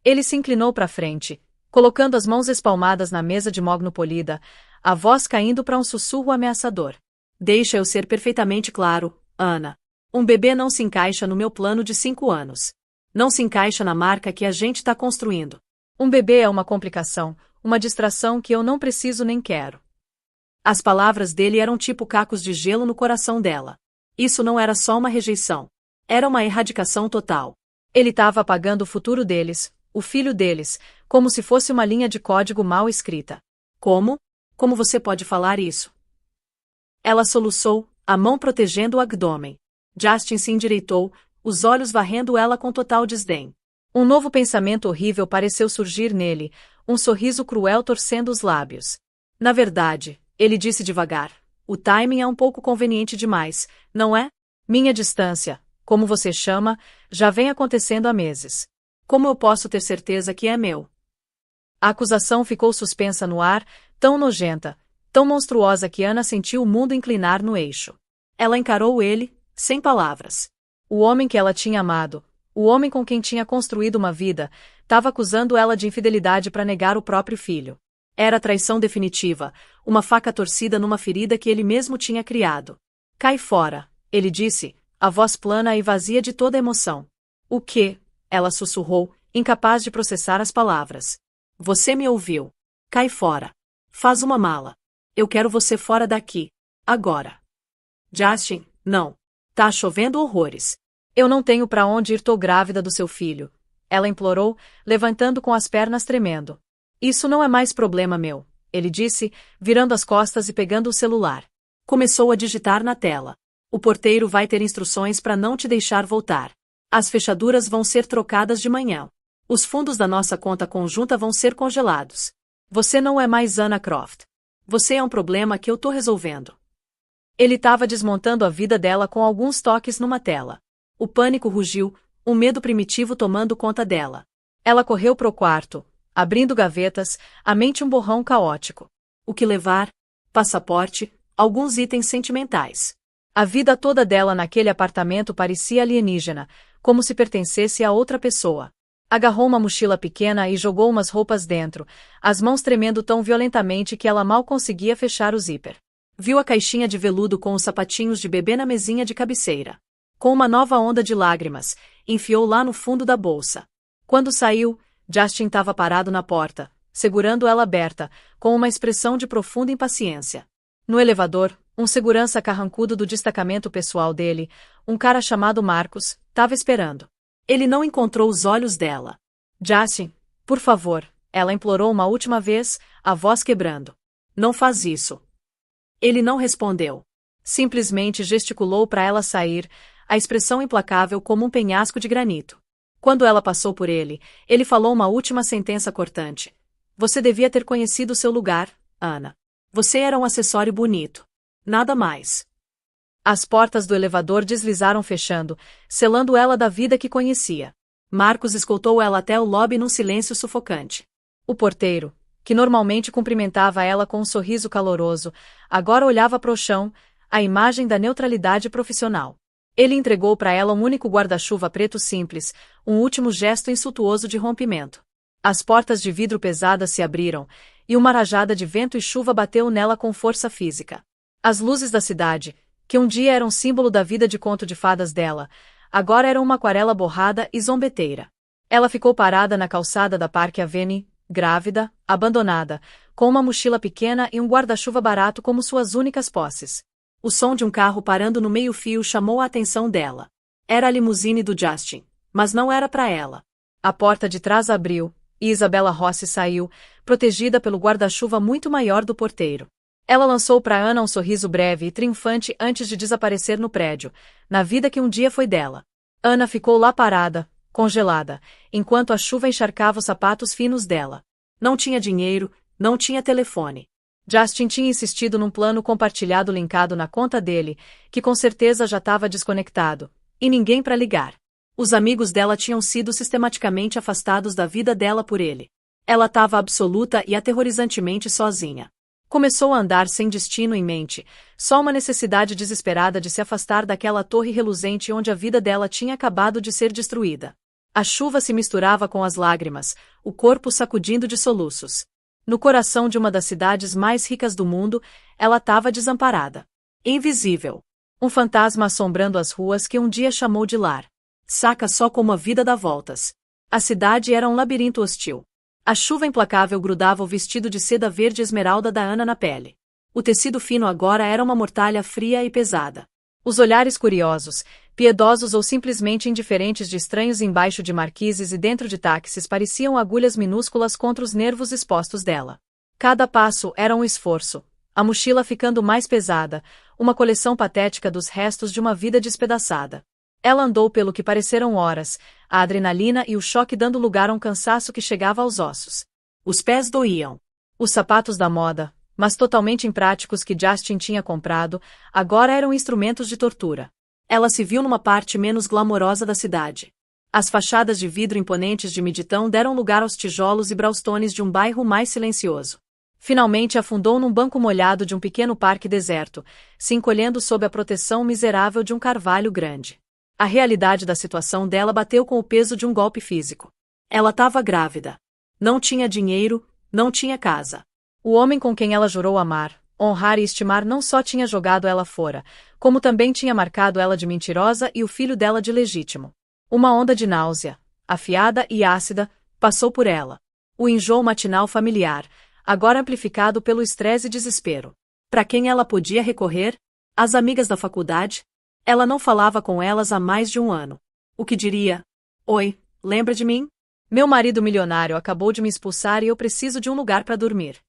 Ele se inclinou para frente, colocando as mãos espalmadas na mesa de mogno polida, a voz caindo para um sussurro ameaçador. Deixa eu ser perfeitamente claro, Ana. Um bebê não se encaixa no meu plano de 5 anos. Não se encaixa na marca que a gente está construindo. Um bebê é uma complicação, uma distração que eu não preciso nem quero. As palavras dele eram tipo cacos de gelo no coração dela. Isso não era só uma rejeição. Era uma erradicação total. Ele estava apagando o futuro deles, o filho deles, como se fosse uma linha de código mal escrita. Como? Como você pode falar isso? Ela soluçou, a mão protegendo o abdômen. Justin se endireitou, os olhos varrendo ela com total desdém. Um novo pensamento horrível pareceu surgir nele, um sorriso cruel torcendo os lábios. Na verdade, ele disse devagar, o timing é um pouco conveniente demais, não é? Minha distância, como você chama, já vem acontecendo há meses. Como eu posso ter certeza que é meu? A acusação ficou suspensa no ar, tão nojenta, tão monstruosa que Ana sentiu o mundo inclinar no eixo. Ela encarou ele, sem palavras. O homem que ela tinha amado, o homem com quem tinha construído uma vida, estava acusando ela de infidelidade para negar o próprio filho. Era traição definitiva, uma faca torcida numa ferida que ele mesmo tinha criado. Cai fora, ele disse, a voz plana e vazia de toda emoção. O quê? Ela sussurrou, incapaz de processar as palavras. Você me ouviu. Cai fora. Faz uma mala. Eu quero você fora daqui. Agora. Justin, não. Tá chovendo horrores. Eu não tenho pra onde ir, tô grávida do seu filho. Ela implorou, levantando com as pernas tremendo. Isso não é mais problema meu, ele disse, virando as costas e pegando o celular. Começou a digitar na tela. O porteiro vai ter instruções para não te deixar voltar. As fechaduras vão ser trocadas de manhã. Os fundos da nossa conta conjunta vão ser congelados. Você não é mais Anna Croft. Você é um problema que eu tô resolvendo. Ele estava desmontando a vida dela com alguns toques numa tela. O pânico rugiu, um medo primitivo tomando conta dela. Ela correu pro quarto, abrindo gavetas, a mente um borrão caótico. O que levar? Passaporte, alguns itens sentimentais. A vida toda dela naquele apartamento parecia alienígena, como se pertencesse a outra pessoa. Agarrou uma mochila pequena e jogou umas roupas dentro, as mãos tremendo tão violentamente que ela mal conseguia fechar o zíper. Viu a caixinha de veludo com os sapatinhos de bebê na mesinha de cabeceira. Com uma nova onda de lágrimas, enfiou lá no fundo da bolsa. Quando saiu, Justin estava parado na porta, segurando ela aberta, com uma expressão de profunda impaciência. No elevador, um segurança carrancudo do destacamento pessoal dele, um cara chamado Marcos, estava esperando. Ele não encontrou os olhos dela. Justin, por favor, ela implorou uma última vez, a voz quebrando. Não faz isso. Ele não respondeu. Simplesmente gesticulou para ela sair, a expressão implacável como um penhasco de granito. Quando ela passou por ele, ele falou uma última sentença cortante. Você devia ter conhecido seu lugar, Ana. Você era um acessório bonito. Nada mais. As portas do elevador deslizaram fechando, selando ela da vida que conhecia. Marcos escoltou ela até o lobby num silêncio sufocante. O porteiro, que normalmente cumprimentava ela com um sorriso caloroso, agora olhava para o chão, a imagem da neutralidade profissional. Ele entregou para ela um único guarda-chuva preto simples, um último gesto insultuoso de rompimento. As portas de vidro pesadas se abriram, e uma rajada de vento e chuva bateu nela com força física. As luzes da cidade, que um dia eram símbolo da vida de conto de fadas dela, agora eram uma aquarela borrada e zombeteira. Ela ficou parada na calçada da Park Avenue, grávida, abandonada, com uma mochila pequena e um guarda-chuva barato como suas únicas posses. O som de um carro parando no meio-fio chamou a atenção dela. Era a limusine do Justin, mas não era para ela. A porta de trás abriu, e Isabela Rossi saiu, protegida pelo guarda-chuva muito maior do porteiro. Ela lançou para Ana um sorriso breve e triunfante antes de desaparecer no prédio, na vida que um dia foi dela. Ana ficou lá parada, congelada, enquanto a chuva encharcava os sapatos finos dela. Não tinha dinheiro, não tinha telefone. Justin tinha insistido num plano compartilhado linkado na conta dele, que com certeza já estava desconectado, e ninguém para ligar. Os amigos dela tinham sido sistematicamente afastados da vida dela por ele. Ela estava absoluta e aterrorizantemente sozinha. Começou a andar sem destino em mente, só uma necessidade desesperada de se afastar daquela torre reluzente onde a vida dela tinha acabado de ser destruída. A chuva se misturava com as lágrimas, o corpo sacudindo de soluços. No coração de uma das cidades mais ricas do mundo, ela estava desamparada. Invisível. Um fantasma assombrando as ruas que um dia chamou de lar. Saca só como a vida dá voltas. A cidade era um labirinto hostil. A chuva implacável grudava o vestido de seda verde esmeralda da Ana na pele. O tecido fino agora era uma mortalha fria e pesada. Os olhares curiosos, piedosos ou simplesmente indiferentes de estranhos embaixo de marquises e dentro de táxis pareciam agulhas minúsculas contra os nervos expostos dela. Cada passo era um esforço, A mochila ficando mais pesada, uma coleção patética dos restos de uma vida despedaçada. Ela andou pelo que pareceram horas, a adrenalina e o choque dando lugar a um cansaço que chegava aos ossos. Os pés doíam. Os sapatos da moda, mas totalmente impráticos que Justin tinha comprado, agora eram instrumentos de tortura. Ela se viu numa parte menos glamourosa da cidade. As fachadas de vidro imponentes de Midtown deram lugar aos tijolos e brownstones de um bairro mais silencioso. Finalmente afundou num banco molhado de um pequeno parque deserto, se encolhendo sob a proteção miserável de um carvalho grande. A realidade da situação dela bateu com o peso de um golpe físico. Ela estava grávida. Não tinha dinheiro, não tinha casa. O homem com quem ela jurou amar, honrar e estimar não só tinha jogado ela fora, como também tinha marcado ela de mentirosa e o filho dela de legítimo. Uma onda de náusea, afiada e ácida, passou por ela. O enjoo matinal familiar, agora amplificado pelo estresse e desespero. Para quem ela podia recorrer? As amigas da faculdade? Ela não falava com elas há mais de um ano. O que diria? Oi, lembra de mim? Meu marido milionário acabou de me expulsar e eu preciso de um lugar para dormir.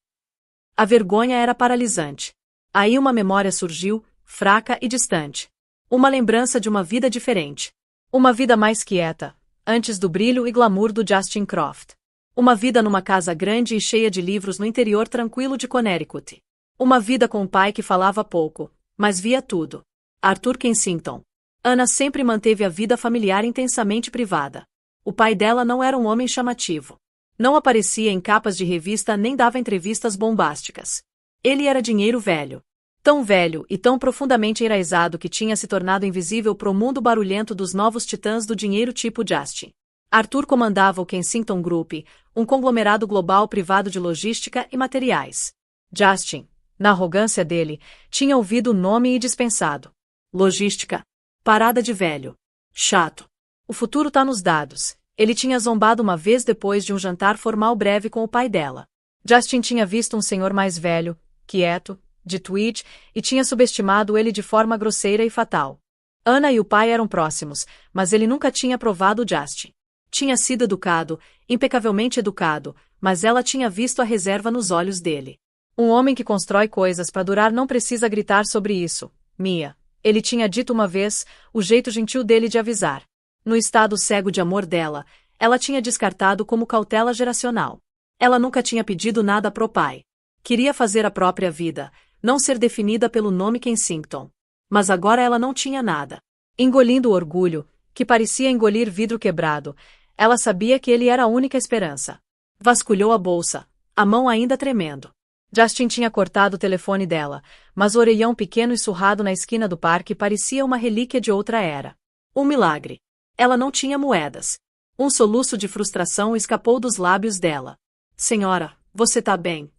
A vergonha era paralisante. Aí uma memória surgiu, fraca e distante. Uma lembrança de uma vida diferente. Uma vida mais quieta, antes do brilho e glamour do Justin Croft. Uma vida numa casa grande e cheia de livros no interior tranquilo de Connecticut. Uma vida com um pai que falava pouco, mas via tudo. Arthur Kensington. Anna sempre manteve a vida familiar intensamente privada. O pai dela não era um homem chamativo. Não aparecia em capas de revista nem dava entrevistas bombásticas. Ele era dinheiro velho. Tão velho e tão profundamente enraizado que tinha se tornado invisível pro mundo barulhento dos novos titãs do dinheiro tipo Justin. Arthur comandava o Kensington Group, um conglomerado global privado de logística e materiais. Justin, na arrogância dele, tinha ouvido o nome e dispensado. Logística. Parada de velho. Chato. O futuro tá nos dados. Ele tinha zombado uma vez depois de um jantar formal breve com o pai dela. Justin tinha visto um senhor mais velho, quieto, de tweed, e tinha subestimado ele de forma grosseira e fatal. Anna e o pai eram próximos, mas ele nunca tinha provado o Justin. Tinha sido educado, impecavelmente educado, mas ela tinha visto a reserva nos olhos dele. Um homem que constrói coisas para durar não precisa gritar sobre isso, Mia. Ele tinha dito uma vez, o jeito gentil dele de avisar. No estado cego de amor dela, ela tinha descartado como cautela geracional. Ela nunca tinha pedido nada pro pai. Queria fazer a própria vida, não ser definida pelo nome Kensington. Mas agora ela não tinha nada. Engolindo o orgulho, que parecia engolir vidro quebrado, ela sabia que ele era a única esperança. Vasculhou a bolsa, a mão ainda tremendo. Justin tinha cortado o telefone dela, mas o orelhão pequeno e surrado na esquina do parque parecia uma relíquia de outra era. Um milagre. Ela não tinha moedas. Um soluço de frustração escapou dos lábios dela. Senhora, você tá bem?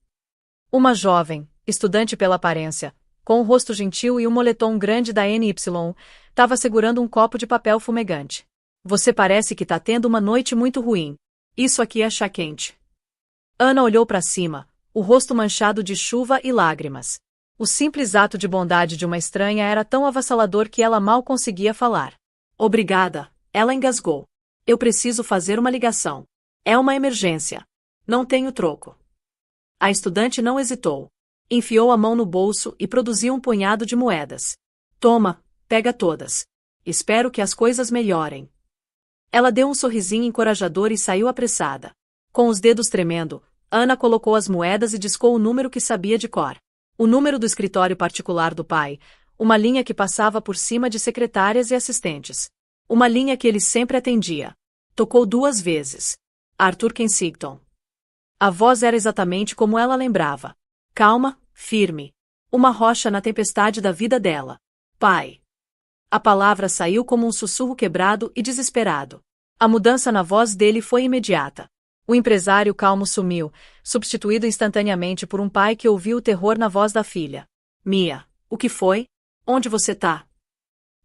Uma jovem, estudante pela aparência, com um rosto gentil e um moletom grande da NY, estava segurando um copo de papel fumegante. Você parece que tá tendo uma noite muito ruim. Isso aqui é chá quente. Anna olhou para cima, o rosto manchado de chuva e lágrimas. O simples ato de bondade de uma estranha era tão avassalador que ela mal conseguia falar. Obrigada, ela engasgou. Eu preciso fazer uma ligação. É uma emergência. Não tenho troco. A estudante não hesitou. Enfiou a mão no bolso e produziu um punhado de moedas. Toma, pega todas. Espero que as coisas melhorem. Ela deu um sorrisinho encorajador e saiu apressada. Com os dedos tremendo, Anna colocou as moedas e discou o número que sabia de cor. O número do escritório particular do pai, uma linha que passava por cima de secretárias e assistentes. Uma linha que ele sempre atendia. Tocou 2 vezes. Arthur Kensington. A voz era exatamente como ela lembrava. Calma, firme. Uma rocha na tempestade da vida dela. Pai. A palavra saiu como um sussurro quebrado e desesperado. A mudança na voz dele foi imediata. O empresário calmo sumiu, substituído instantaneamente por um pai que ouviu o terror na voz da filha. Mia, o que foi? Onde você tá?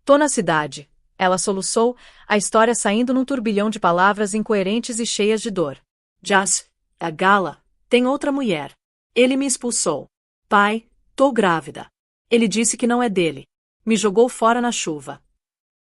Tô na cidade. Ela soluçou, a história saindo num turbilhão de palavras incoerentes e cheias de dor. Jas, a Gala, tem outra mulher. Ele me expulsou. Pai, tô grávida. Ele disse que não é dele. Me jogou fora na chuva.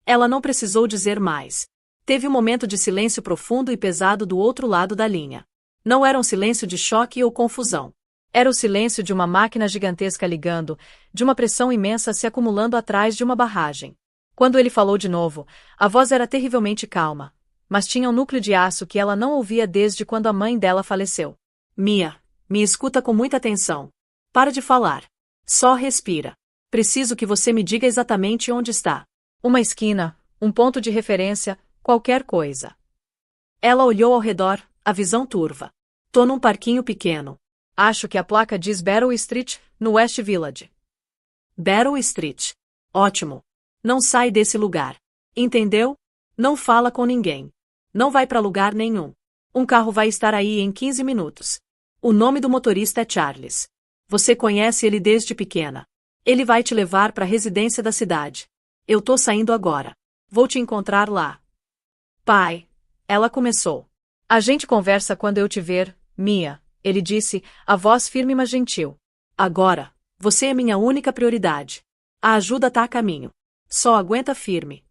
Ela não precisou dizer mais. Teve um momento de silêncio profundo e pesado do outro lado da linha. Não era um silêncio de choque ou confusão. Era o silêncio de uma máquina gigantesca ligando, de uma pressão imensa se acumulando atrás de uma barragem. Quando ele falou de novo, a voz era terrivelmente calma, mas tinha um núcleo de aço que ela não ouvia desde quando a mãe dela faleceu. Mia, me escuta com muita atenção. Para de falar. Só respira. Preciso que você me diga exatamente onde está. Uma esquina, um ponto de referência, qualquer coisa. Ela olhou ao redor, a visão turva. Tô num parquinho pequeno. Acho que a placa diz Battle Street, no West Village. Battle Street. Ótimo. Não sai desse lugar. Entendeu? Não fala com ninguém. Não vai pra lugar nenhum. Um carro vai estar aí em 15 minutos. O nome do motorista é Charles. Você conhece ele desde pequena. Ele vai te levar pra residência da cidade. Eu tô saindo agora. Vou te encontrar lá. Pai. Ela começou. A gente conversa quando eu te ver, Mia. Ele disse, a voz firme mas gentil. Agora, você é minha única prioridade. A ajuda tá a caminho. Só aguenta firme.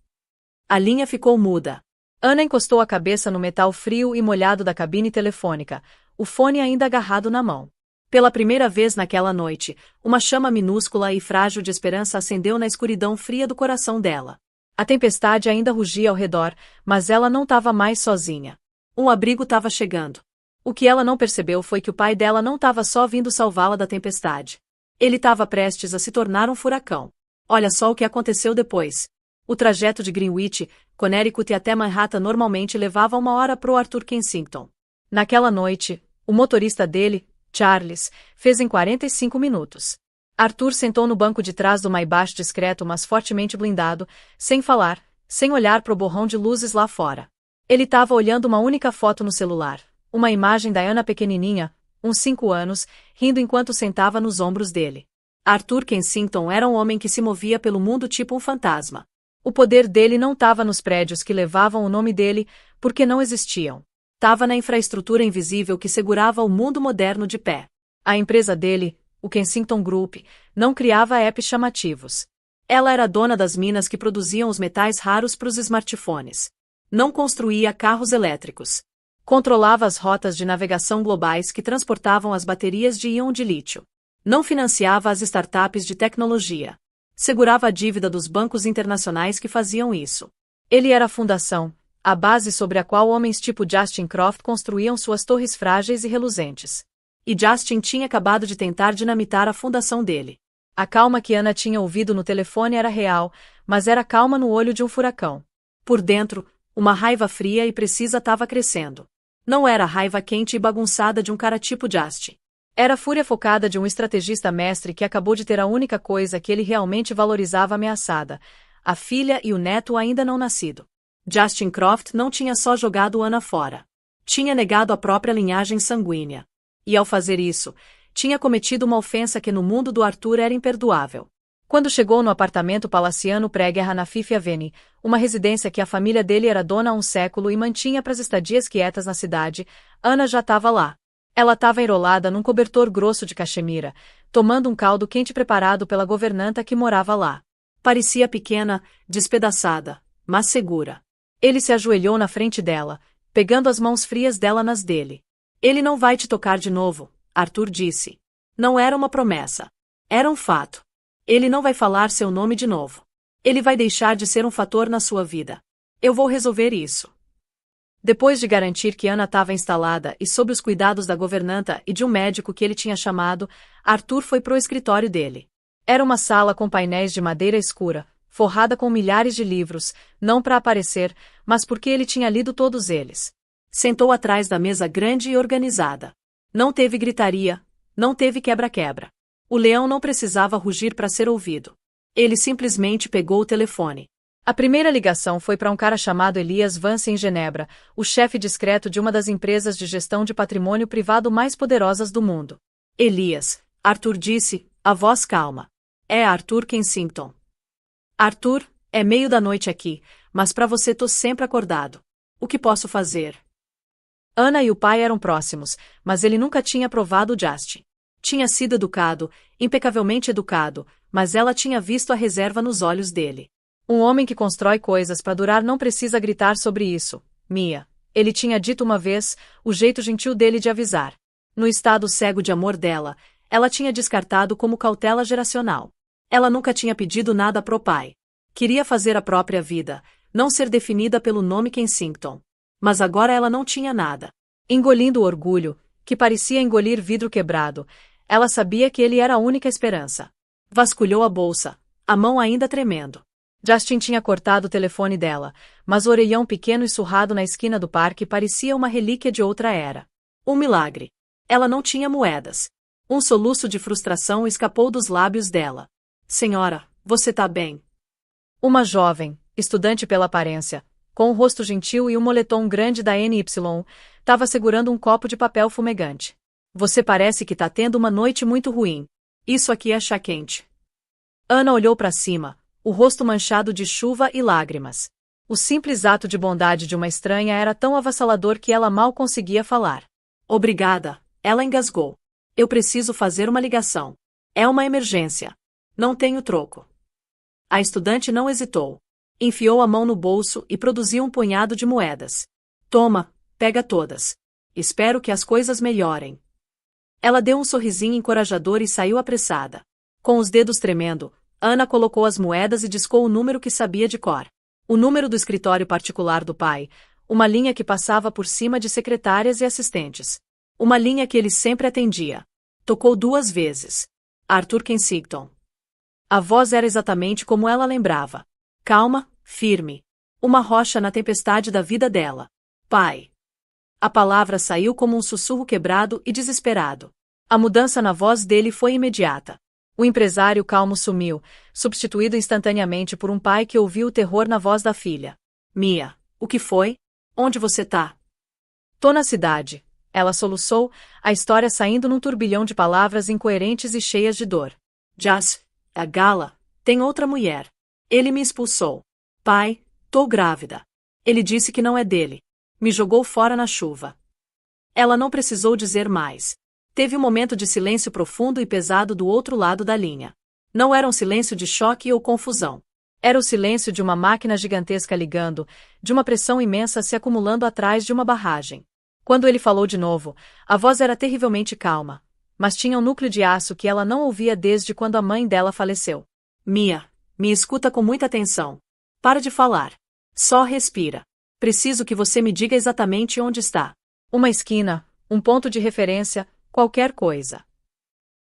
A linha ficou muda. Ana encostou a cabeça no metal frio e molhado da cabine telefônica, o fone ainda agarrado na mão. Pela primeira vez naquela noite, uma chama minúscula e frágil de esperança acendeu na escuridão fria do coração dela. A tempestade ainda rugia ao redor, mas ela não estava mais sozinha. Um abrigo estava chegando. O que ela não percebeu foi que o pai dela não estava só vindo salvá-la da tempestade. Ele estava prestes a se tornar um furacão. Olha só o que aconteceu depois. O trajeto de Greenwich, Connecticut até Manhattan normalmente levava 1 hora pro Arthur Kensington. Naquela noite, o motorista dele, Charles, fez em 45 minutos. Arthur sentou no banco de trás do Maybach discreto mas fortemente blindado, sem falar, sem olhar pro borrão de luzes lá fora. Ele estava olhando uma única foto no celular. Uma imagem da Ana pequenininha, uns 5 anos, rindo enquanto sentava nos ombros dele. Arthur Kensington era um homem que se movia pelo mundo tipo um fantasma. O poder dele não estava nos prédios que levavam o nome dele, porque não existiam. Estava na infraestrutura invisível que segurava o mundo moderno de pé. A empresa dele, o Kensington Group, não criava apps chamativos. Ela era dona das minas que produziam os metais raros para os smartphones. Não construía carros elétricos. Controlava as rotas de navegação globais que transportavam as baterias de íon de lítio. Não financiava as startups de tecnologia. Segurava a dívida dos bancos internacionais que faziam isso. Ele era a fundação, a base sobre a qual homens tipo Justin Croft construíam suas torres frágeis e reluzentes. E Justin tinha acabado de tentar dinamitar a fundação dele. A calma que Ana tinha ouvido no telefone era real, mas era calma no olho de um furacão. Por dentro, uma raiva fria e precisa estava crescendo. Não era a raiva quente e bagunçada de um cara tipo Justin. Era a fúria focada de um estrategista mestre que acabou de ter a única coisa que ele realmente valorizava ameaçada, a filha e o neto ainda não nascido. Justin Croft não tinha só jogado Ana fora. Tinha negado a própria linhagem sanguínea. E ao fazer isso, tinha cometido uma ofensa que no mundo do Arthur era imperdoável. Quando chegou no apartamento palaciano pré-guerra na Fifth Avenue, uma residência que a família dele era dona há um século e mantinha para as estadias quietas na cidade, Ana já estava lá. Ela estava enrolada num cobertor grosso de cachemira, tomando um caldo quente preparado pela governanta que morava lá. Parecia pequena, despedaçada, mas segura. Ele se ajoelhou na frente dela, pegando as mãos frias dela nas dele. Ele não vai te tocar de novo, Arthur disse. Não era uma promessa. Era um fato. Ele não vai falar seu nome de novo. Ele vai deixar de ser um fator na sua vida. Eu vou resolver isso. Depois de garantir que Ana estava instalada e sob os cuidados da governanta e de um médico que ele tinha chamado, Arthur foi pro escritório dele. Era uma sala com painéis de madeira escura, forrada com milhares de livros, não para aparecer, mas porque ele tinha lido todos eles. Sentou atrás da mesa grande e organizada. Não teve gritaria, não teve quebra-quebra. O leão não precisava rugir para ser ouvido. Ele simplesmente pegou o telefone. A primeira ligação foi para um cara chamado Elias Vance em Genebra, o chefe discreto de uma das empresas de gestão de patrimônio privado mais poderosas do mundo. Elias, Arthur disse, a voz calma. É Arthur Kensington. Arthur, é meio da noite aqui, mas para você tô sempre acordado. O que posso fazer? Ana e o pai eram próximos, mas ele nunca tinha provado o Justin. Tinha sido educado, impecavelmente educado, mas ela tinha visto a reserva nos olhos dele. Um homem que constrói coisas para durar não precisa gritar sobre isso, Mia. Ele tinha dito uma vez, o jeito gentil dele de avisar. No estado cego de amor dela, Ela tinha descartado como cautela geracional. Ela nunca tinha pedido nada pro pai. Queria fazer a própria vida, não ser definida pelo nome Kensington. Mas agora ela não tinha nada. Engolindo o orgulho, que parecia engolir vidro quebrado, ela sabia que ele era a única esperança. Vasculhou a bolsa, a mão ainda tremendo. Justin tinha cortado o telefone dela, mas o orelhão pequeno e surrado na esquina do parque parecia uma relíquia de outra era. Um milagre. Ela não tinha moedas. Um soluço de frustração escapou dos lábios dela. Senhora, você tá bem? Uma jovem, estudante pela aparência, com um rosto gentil e um moletom grande da NY, estava segurando um copo de papel fumegante. Você parece que tá tendo uma noite muito ruim. Isso aqui é chá quente. Ana olhou para cima, o rosto manchado de chuva e lágrimas. O simples ato de bondade de uma estranha era tão avassalador que ela mal conseguia falar. Obrigada, ela engasgou. Eu preciso fazer uma ligação. É uma emergência. Não tenho troco. A estudante não hesitou. Enfiou a mão no bolso e produziu um punhado de moedas. Toma, pega todas. Espero que as coisas melhorem. Ela deu um sorrisinho encorajador e saiu apressada. Com os dedos tremendo, Ana colocou as moedas e discou o número que sabia de cor. O número do escritório particular do pai, uma linha que passava por cima de secretárias e assistentes. Uma linha que ele sempre atendia. Tocou 2 vezes. Arthur Kensington. A voz era exatamente como ela lembrava. Calma, firme. Uma rocha na tempestade da vida dela. Pai. A palavra saiu como um sussurro quebrado e desesperado. A mudança na voz dele foi imediata. O empresário calmo sumiu, substituído instantaneamente por um pai que ouviu o terror na voz da filha. Mia, o que foi? Onde você tá? Tô na cidade. Ela soluçou, a história saindo num turbilhão de palavras incoerentes e cheias de dor. Jas, a Gala, tem outra mulher. Ele me expulsou. Pai, tô grávida. Ele disse que não é dele. Me jogou fora na chuva. Ela não precisou dizer mais. Teve um momento de silêncio profundo e pesado do outro lado da linha. Não era um silêncio de choque ou confusão. Era o silêncio de uma máquina gigantesca ligando, de uma pressão imensa se acumulando atrás de uma barragem. Quando ele falou de novo, a voz era terrivelmente calma, mas tinha um núcleo de aço que ela não ouvia desde quando a mãe dela faleceu. Mia, me escuta com muita atenção. Para de falar. Só respira. Preciso que você me diga exatamente onde está. Uma esquina, um ponto de referência, qualquer coisa.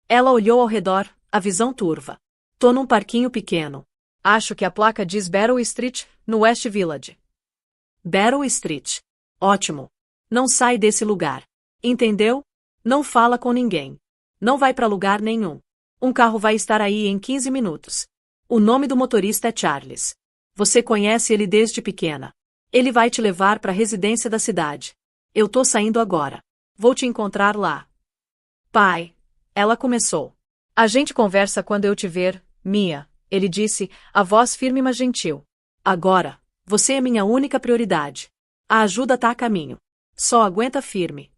Ela olhou ao redor, a visão turva. Tô num parquinho pequeno. Acho que a placa diz Battle Street, no West Village. Battle Street. Ótimo. Não sai desse lugar. Entendeu? Não fala com ninguém. Não vai pra lugar nenhum. Um carro vai estar aí em 15 minutos. O nome do motorista é Charles. Você conhece ele desde pequena. Ele vai te levar pra residência da cidade. Eu tô saindo agora. Vou te encontrar lá. Pai. Ela começou. A gente conversa quando eu te ver, Mia, ele disse, a voz firme mas gentil. Agora, você é minha única prioridade. A ajuda tá a caminho. Só aguenta firme.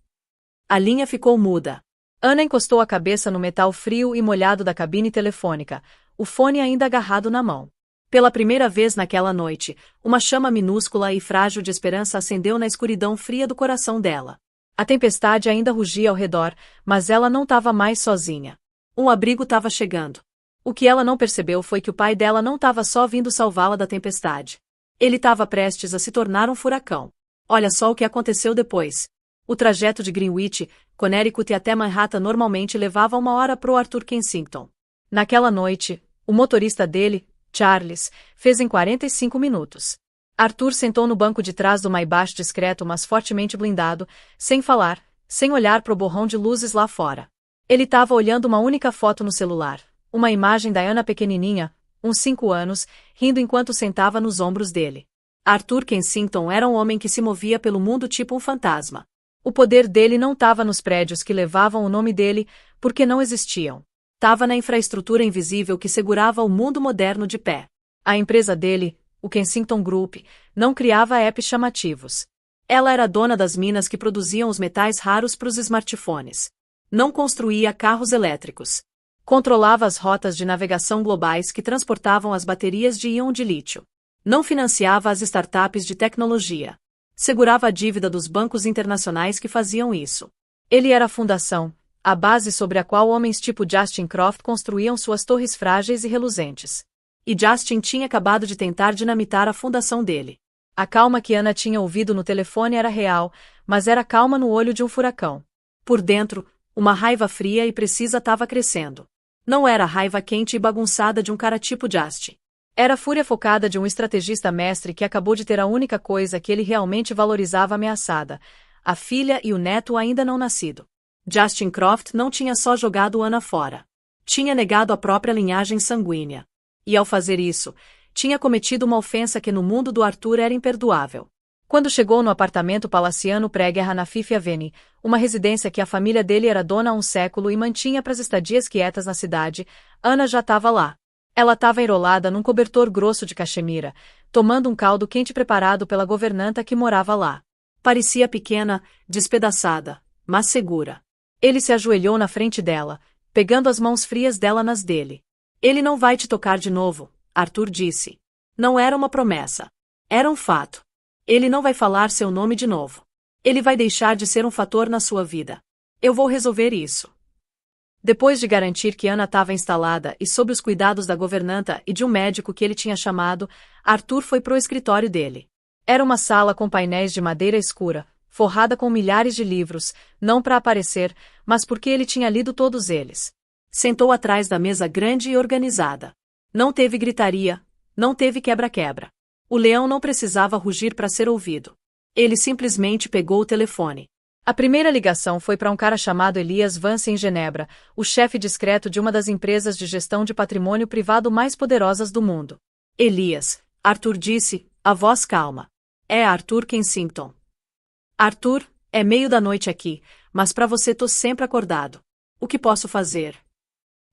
A linha ficou muda. Ana encostou a cabeça no metal frio e molhado da cabine telefônica, o fone ainda agarrado na mão. Pela primeira vez naquela noite, uma chama minúscula e frágil de esperança acendeu na escuridão fria do coração dela. A tempestade ainda rugia ao redor, mas ela não estava mais sozinha. Um abrigo estava chegando. O que ela não percebeu foi que o pai dela não estava só vindo salvá-la da tempestade. Ele estava prestes a se tornar um furacão. Olha só o que aconteceu depois. O trajeto de Greenwich, Connecticut até Manhattan normalmente levava 1 hora pro Arthur Kensington. Naquela noite, o motorista dele, Charles, fez em 45 minutos. Arthur sentou no banco de trás do Maybach discreto mas fortemente blindado, sem falar, sem olhar pro borrão de luzes lá fora. Ele estava olhando uma única foto no celular, uma imagem da Ana pequenininha, uns 5 anos, rindo enquanto sentava nos ombros dele. Arthur Kensington era um homem que se movia pelo mundo tipo um fantasma. O poder dele não estava nos prédios que levavam o nome dele, porque não existiam. Estava na infraestrutura invisível que segurava o mundo moderno de pé. A empresa dele, o Kensington Group, não criava apps chamativos. Ela era dona das minas que produziam os metais raros para os smartphones. Não construía carros elétricos. Controlava as rotas de navegação globais que transportavam as baterias de íon de lítio. Não financiava as startups de tecnologia. Segurava a dívida dos bancos internacionais que faziam isso. Ele era a fundação, A base sobre a qual homens tipo Justin Croft construíam suas torres frágeis e reluzentes. E Justin tinha acabado de tentar dinamitar a fundação dele. A calma que Ana tinha ouvido no telefone era real, mas era calma no olho de um furacão. Por dentro, uma raiva fria e precisa estava crescendo. Não era a raiva quente e bagunçada de um cara tipo Justin. Era a fúria focada de um estrategista mestre que acabou de ter a única coisa que ele realmente valorizava ameaçada: a filha e o neto ainda não nascido. Justin Croft não tinha só jogado Ana fora. Tinha negado a própria linhagem sanguínea. E ao fazer isso, tinha cometido uma ofensa que no mundo do Arthur era imperdoável. Quando chegou no apartamento palaciano pré-guerra na Fifth Avenue, uma residência que a família dele era dona há um século e mantinha para as estadias quietas na cidade, Ana já estava lá. Ela estava enrolada num cobertor grosso de cachemira, tomando um caldo quente preparado pela governanta que morava lá. Parecia pequena, despedaçada, mas segura. Ele se ajoelhou na frente dela, pegando as mãos frias dela nas dele. Ele não vai te tocar de novo, Arthur disse. Não era uma promessa. Era um fato. Ele não vai falar seu nome de novo. Ele vai deixar de ser um fator na sua vida. Eu vou resolver isso. Depois de garantir que Ana estava instalada e sob os cuidados da governanta e de um médico que ele tinha chamado, Arthur foi pro escritório dele. Era uma sala com painéis de madeira escura, forrada com milhares de livros, não para aparecer, mas porque ele tinha lido todos eles. Sentou atrás da mesa grande e organizada. Não teve gritaria, não teve quebra-quebra. O leão não precisava rugir para ser ouvido. Ele simplesmente pegou o telefone. A primeira ligação foi para um cara chamado Elias Vance em Genebra, o chefe discreto de uma das empresas de gestão de patrimônio privado mais poderosas do mundo. Elias, Arthur disse, a voz calma. É Arthur Kensington. Arthur, é meio da noite aqui, mas para você tô sempre acordado. O que posso fazer?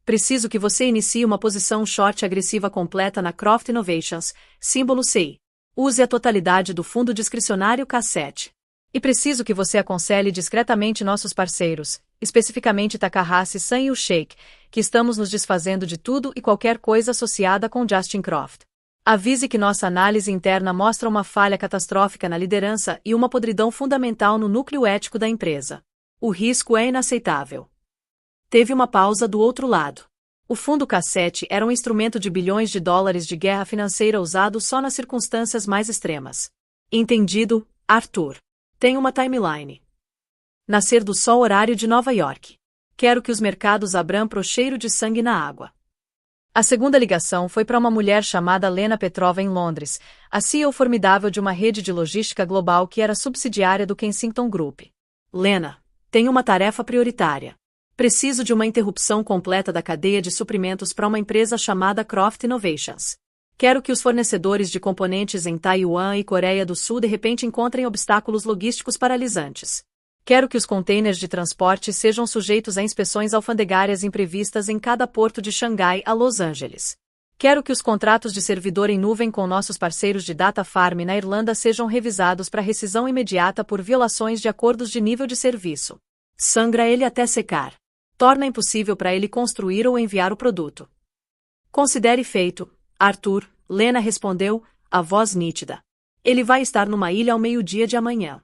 Preciso que você inicie uma posição short agressiva completa na Croft Innovations, símbolo CI. Use a totalidade do fundo discricionário K7. E preciso que você aconselhe discretamente nossos parceiros, especificamente Takahashi-san e o Sheikh, que estamos nos desfazendo de tudo e qualquer coisa associada com Justin Croft. Avise que nossa análise interna mostra uma falha catastrófica na liderança e uma podridão fundamental no núcleo ético da empresa. O risco é inaceitável. Teve uma pausa do outro lado. O fundo K7 era um instrumento de bilhões de dólares de guerra financeira usado só nas circunstâncias mais extremas. Entendido, Arthur. Tem uma timeline. Nascer do sol horário de Nova York. Quero que os mercados abram pro cheiro de sangue na água. A segunda ligação foi para uma mulher chamada Lena Petrova em Londres, a CEO formidável de uma rede de logística global que era subsidiária do Kensington Group. Lena, tenho uma tarefa prioritária. Preciso de uma interrupção completa da cadeia de suprimentos para uma empresa chamada Croft Innovations. Quero que os fornecedores de componentes em Taiwan e Coreia do Sul de repente encontrem obstáculos logísticos paralisantes. Quero que os containers de transporte sejam sujeitos a inspeções alfandegárias imprevistas em cada porto de Xangai a Los Angeles. Quero que os contratos de servidor em nuvem com nossos parceiros de data farm na Irlanda sejam revisados para rescisão imediata por violações de acordos de nível de serviço. Sangra ele até secar. Torna impossível para ele construir ou enviar o produto. Considere feito, Arthur, Lena respondeu, a voz nítida. Ele vai estar numa ilha ao meio-dia de amanhã.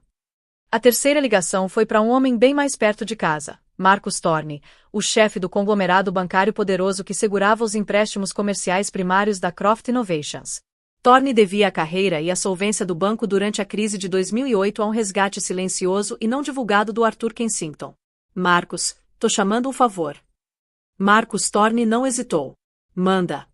A terceira ligação foi para um homem bem mais perto de casa, Marcus Thorne, o chefe do conglomerado bancário poderoso que segurava os empréstimos comerciais primários da Croft Innovations. Thorne devia a carreira e a solvência do banco durante a crise de 2008 a um resgate silencioso e não divulgado do Arthur Kensington. Marcus, tô chamando um favor. Marcus Thorne não hesitou. Manda.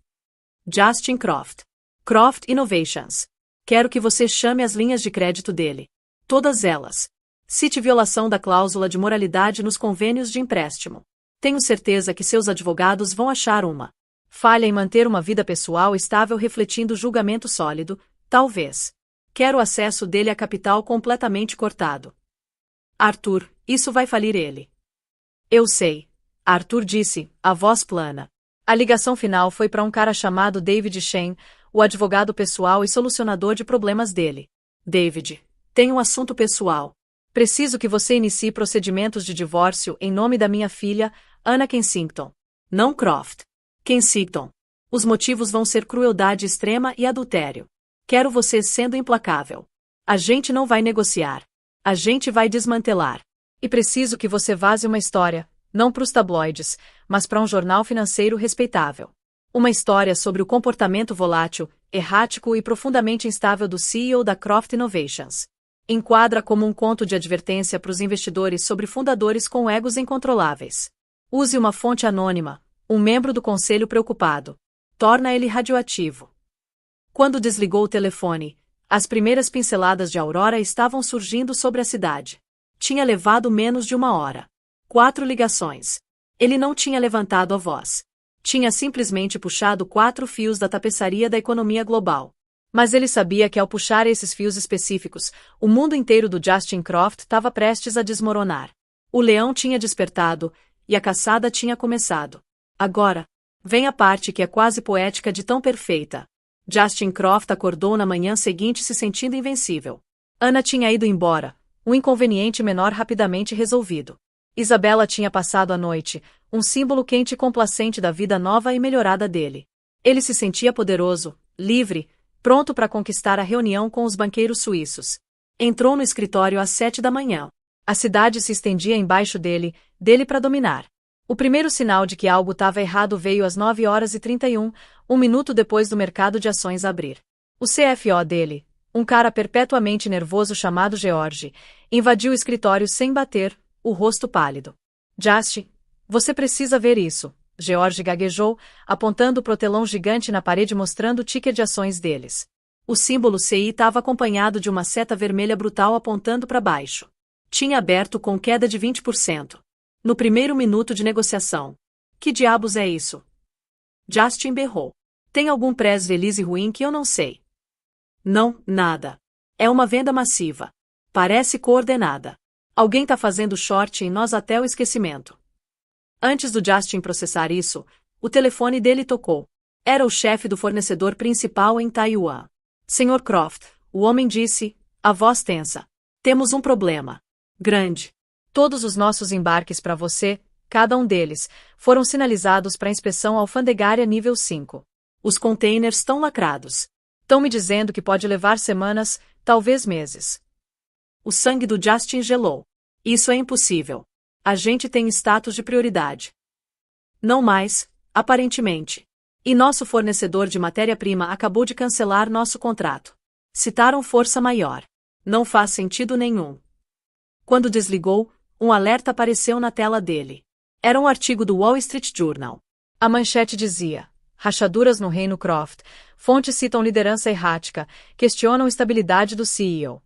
Justin Croft. Croft Innovations. Quero que você chame as linhas de crédito dele. Todas elas. Cite violação da cláusula de moralidade nos convênios de empréstimo. Tenho certeza que seus advogados vão achar uma falha em manter uma vida pessoal estável refletindo julgamento sólido, talvez. Quero o acesso dele a capital completamente cortado. Arthur, isso vai falir ele. Eu sei. Arthur disse, a voz plana. A ligação final foi para um cara chamado David Shen, o advogado pessoal e solucionador de problemas dele. David. Tenho um assunto pessoal. Preciso que você inicie procedimentos de divórcio em nome da minha filha, Anna Kensington. Não Croft. Kensington. Os motivos vão ser crueldade extrema e adultério. Quero você sendo implacável. A gente não vai negociar. A gente vai desmantelar. E preciso que você vaze uma história, Não para os tabloides, mas para um jornal financeiro respeitável. Uma história sobre o comportamento volátil, errático e profundamente instável do CEO da Croft Innovations. Enquadra como um conto de advertência para os investidores sobre fundadores com egos incontroláveis. Use uma fonte anônima, um membro do conselho preocupado. Torna ele radioativo. Quando desligou o telefone, as primeiras pinceladas de aurora estavam surgindo sobre a cidade. Tinha levado menos de 1 hora. 4 ligações. Ele não tinha levantado a voz. Tinha simplesmente puxado 4 fios da tapeçaria da economia global. Mas ele sabia que ao puxar esses fios específicos, o mundo inteiro do Justin Croft estava prestes a desmoronar. O leão tinha despertado, e a caçada tinha começado. Agora, vem a parte que é quase poética de tão perfeita. Justin Croft acordou na manhã seguinte se sentindo invencível. Ana tinha ido embora, um inconveniente menor rapidamente resolvido. Isabela tinha passado a noite, um símbolo quente e complacente da vida nova e melhorada dele. Ele se sentia poderoso, livre, pronto para conquistar a reunião com os banqueiros suíços. Entrou no escritório às 7 da manhã. A cidade se estendia embaixo dele para dominar. O primeiro sinal de que algo estava errado veio às 9h31, um minuto depois do mercado de ações abrir. O CFO dele, um cara perpetuamente nervoso chamado George, invadiu o escritório sem bater, o rosto pálido. Justin, você precisa ver isso, George gaguejou, apontando pro telão gigante na parede mostrando o ticker de ações deles. O símbolo CI estava acompanhado de uma seta vermelha brutal apontando para baixo. Tinha aberto com queda de 20%. No primeiro minuto de negociação. Que diabos é isso? Justin berrou. Tem algum press release ruim que eu não sei? Não, nada. É uma venda massiva. Parece coordenada. Alguém tá fazendo short em nós até o esquecimento. Antes do Justin processar isso, o telefone dele tocou. Era o chefe do fornecedor principal em Taiwan. Sr. Croft, o homem disse, a voz tensa. Temos um problema. Grande. Todos os nossos embarques para você, cada um deles, foram sinalizados para inspeção alfandegária nível 5. Os containers estão lacrados. Estão me dizendo que pode levar semanas, talvez meses. O sangue do Justin gelou. Isso é impossível. A gente tem status de prioridade. Não mais, aparentemente. E nosso fornecedor de matéria-prima acabou de cancelar nosso contrato. Citaram força maior. Não faz sentido nenhum. Quando desligou, um alerta apareceu na tela dele. Era um artigo do Wall Street Journal. A manchete dizia: rachaduras no Reino Croft, fontes citam liderança errática, questionam estabilidade do CEO.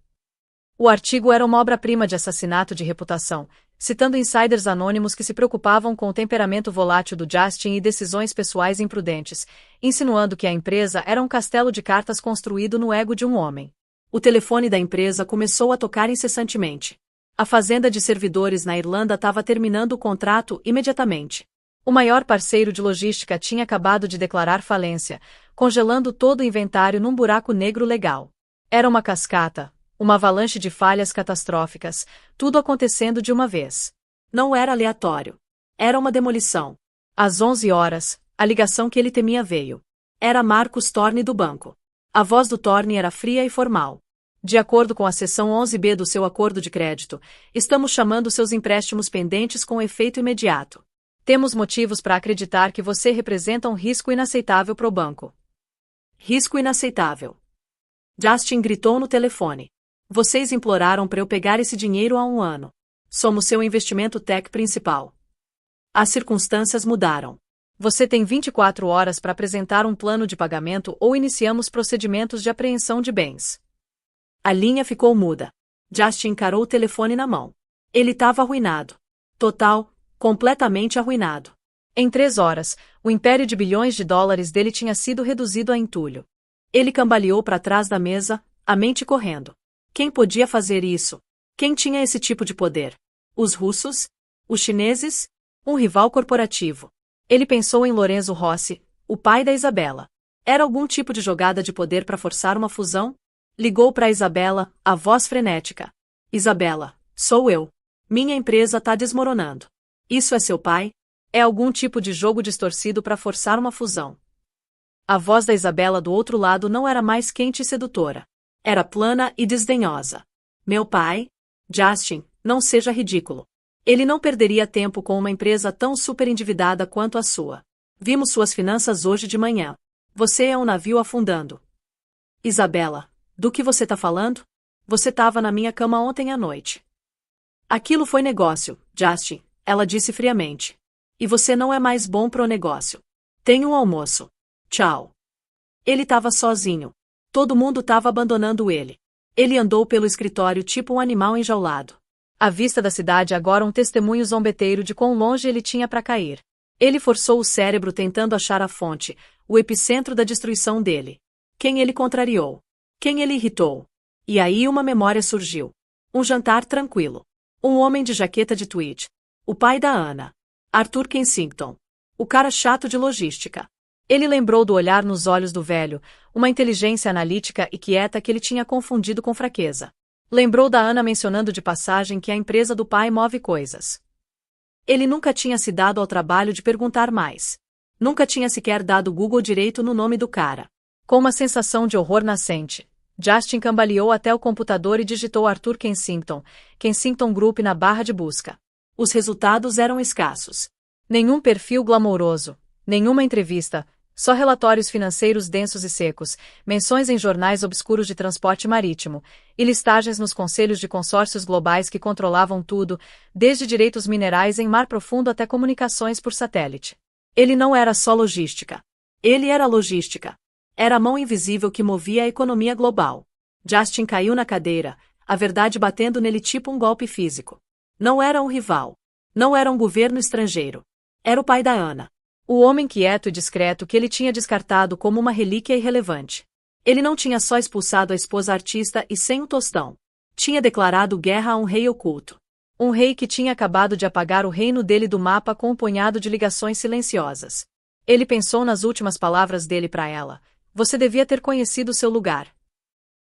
O artigo era uma obra-prima de assassinato de reputação, citando insiders anônimos que se preocupavam com o temperamento volátil do Justin e decisões pessoais imprudentes, insinuando que a empresa era um castelo de cartas construído no ego de um homem. O telefone da empresa começou a tocar incessantemente. A fazenda de servidores na Irlanda estava terminando o contrato imediatamente. O maior parceiro de logística tinha acabado de declarar falência, congelando todo o inventário num buraco negro legal. Era uma cascata, uma avalanche de falhas catastróficas, tudo acontecendo de uma vez. Não era aleatório. Era uma demolição. Às 11 horas, a ligação que ele temia veio. Era Marcus Thorne do banco. A voz do Thorne era fria e formal. De acordo com a seção 11B do seu acordo de crédito, estamos chamando seus empréstimos pendentes com efeito imediato. Temos motivos para acreditar que você representa um risco inaceitável para o banco. Risco inaceitável. Justin gritou no telefone. Vocês imploraram para eu pegar esse dinheiro há 1 ano. Somos seu investimento tech principal. As circunstâncias mudaram. Você tem 24 horas para apresentar um plano de pagamento ou iniciamos procedimentos de apreensão de bens. A linha ficou muda. Justin encarou o telefone na mão. Ele estava arruinado. Total, completamente arruinado. Em 3 horas, o império de bilhões de dólares dele tinha sido reduzido a entulho. Ele cambaleou para trás da mesa, a mente correndo. Quem podia fazer isso? Quem tinha esse tipo de poder? Os russos? Os chineses? Um rival corporativo. Ele pensou em Lorenzo Rossi, o pai da Isabela. Era algum tipo de jogada de poder para forçar uma fusão? Ligou para Isabela, a voz frenética. Isabela, sou eu. Minha empresa está desmoronando. Isso é seu pai? É algum tipo de jogo distorcido para forçar uma fusão. A voz da Isabela do outro lado não era mais quente e sedutora. Era plana e desdenhosa. Meu pai? Justin, não seja ridículo. Ele não perderia tempo com uma empresa tão superendividada quanto a sua. Vimos suas finanças hoje de manhã. Você é um navio afundando. Isabela, do que você tá falando? Você tava na minha cama ontem à noite. Aquilo foi negócio, Justin, ela disse friamente. E você não é mais bom pro negócio. Tem um almoço. Tchau. Ele tava sozinho. Todo mundo tava abandonando ele. Ele andou pelo escritório tipo um animal enjaulado. À vista da cidade agora um testemunho zombeteiro de quão longe ele tinha para cair. Ele forçou o cérebro tentando achar a fonte, o epicentro da destruição dele. Quem ele contrariou? Quem ele irritou? E aí uma memória surgiu. Um jantar tranquilo. Um homem de jaqueta de tweed. O pai da Ana. Arthur Kensington. O cara chato de logística. Ele lembrou do olhar nos olhos do velho, uma inteligência analítica e quieta que ele tinha confundido com fraqueza. Lembrou da Ana mencionando de passagem que a empresa do pai move coisas. Ele nunca tinha se dado ao trabalho de perguntar mais. Nunca tinha sequer dado Google direito no nome do cara. Com uma sensação de horror nascente, Justin cambaleou até o computador e digitou Arthur Kensington, Kensington Group na barra de busca. Os resultados eram escassos. Nenhum perfil glamouroso, nenhuma entrevista, só relatórios financeiros densos e secos, menções em jornais obscuros de transporte marítimo, e listagens nos conselhos de consórcios globais que controlavam tudo, desde direitos minerais em mar profundo até comunicações por satélite. Ele não era só logística. Ele era logística. Era a mão invisível que movia a economia global. Justin caiu na cadeira, a verdade batendo nele tipo um golpe físico. Não era um rival. Não era um governo estrangeiro. Era o pai da Ana. O homem quieto e discreto que ele tinha descartado como uma relíquia irrelevante. Ele não tinha só expulsado a esposa artista e sem um tostão. Tinha declarado guerra a um rei oculto. Um rei que tinha acabado de apagar o reino dele do mapa com um punhado de ligações silenciosas. Ele pensou nas últimas palavras dele para ela. Você devia ter conhecido seu lugar.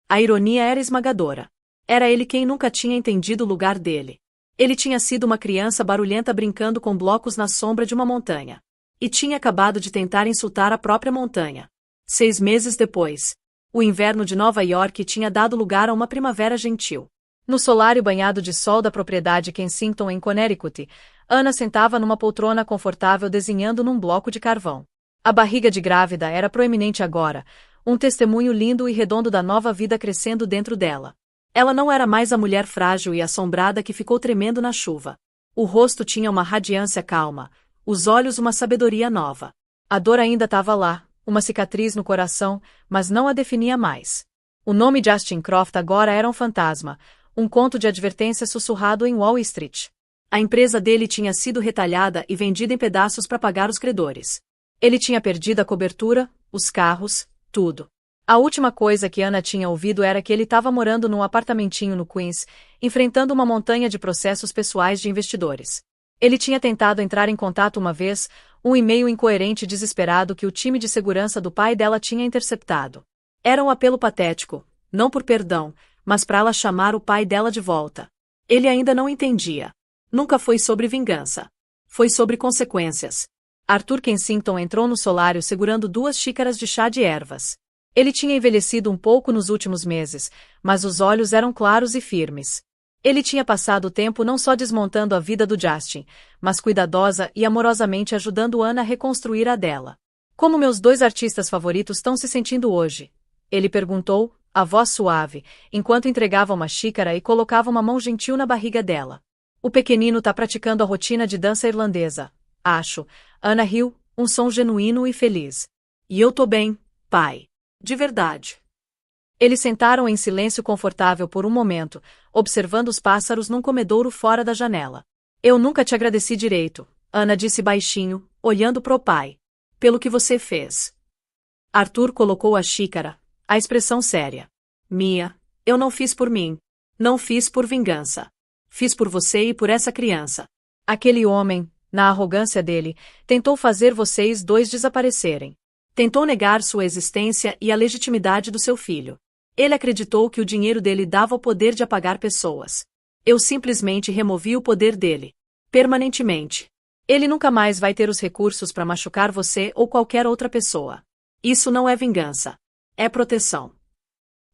A ironia era esmagadora. Era ele quem nunca tinha entendido o lugar dele. Ele tinha sido uma criança barulhenta brincando com blocos na sombra de uma montanha. E tinha acabado de tentar insultar a própria montanha. 6 meses depois, o inverno de Nova York tinha dado lugar a uma primavera gentil. No solário banhado de sol da propriedade Kensington em Connecticut, Ana sentava numa poltrona confortável desenhando num bloco de carvão. A barriga de grávida era proeminente agora, um testemunho lindo e redondo da nova vida crescendo dentro dela. Ela não era mais a mulher frágil e assombrada que ficou tremendo na chuva. O rosto tinha uma radiância calma, os olhos uma sabedoria nova. A dor ainda estava lá, uma cicatriz no coração, mas não a definia mais. O nome Justin Croft agora era um fantasma, um conto de advertência sussurrado em Wall Street. A empresa dele tinha sido retalhada e vendida em pedaços para pagar os credores. Ele tinha perdido a cobertura, os carros, tudo. A última coisa que Ana tinha ouvido era que ele estava morando num apartamentinho no Queens, enfrentando uma montanha de processos pessoais de investidores. Ele tinha tentado entrar em contato uma vez, um e-mail incoerente e desesperado que o time de segurança do pai dela tinha interceptado. Era um apelo patético, não por perdão, mas para ela chamar o pai dela de volta. Ele ainda não entendia. Nunca foi sobre vingança. Foi sobre consequências. Arthur Kensington entrou no solário segurando 2 xícaras de chá de ervas. Ele tinha envelhecido um pouco nos últimos meses, mas os olhos eram claros e firmes. Ele tinha passado o tempo não só desmontando a vida do Justin, mas cuidadosa e amorosamente ajudando Ana a reconstruir a dela. Como meus 2 artistas favoritos estão se sentindo hoje? Ele perguntou, a voz suave, enquanto entregava uma xícara e colocava uma mão gentil na barriga dela. O pequenino tá praticando a rotina de dança irlandesa, acho. Ana riu, um som genuíno e feliz. E eu tô bem, pai. De verdade. Eles sentaram em silêncio confortável por um momento, observando os pássaros num comedouro fora da janela. Eu nunca te agradeci direito, Ana disse baixinho, olhando pro pai. Pelo que você fez. Arthur colocou a xícara, a expressão séria. Mia, eu não fiz por mim. Não fiz por vingança. Fiz por você e por essa criança. Aquele homem, na arrogância dele, tentou fazer vocês 2 desaparecerem. Tentou negar sua existência e a legitimidade do seu filho. Ele acreditou que o dinheiro dele dava o poder de apagar pessoas. Eu simplesmente removi o poder dele. Permanentemente. Ele nunca mais vai ter os recursos para machucar você ou qualquer outra pessoa. Isso não é vingança. É proteção.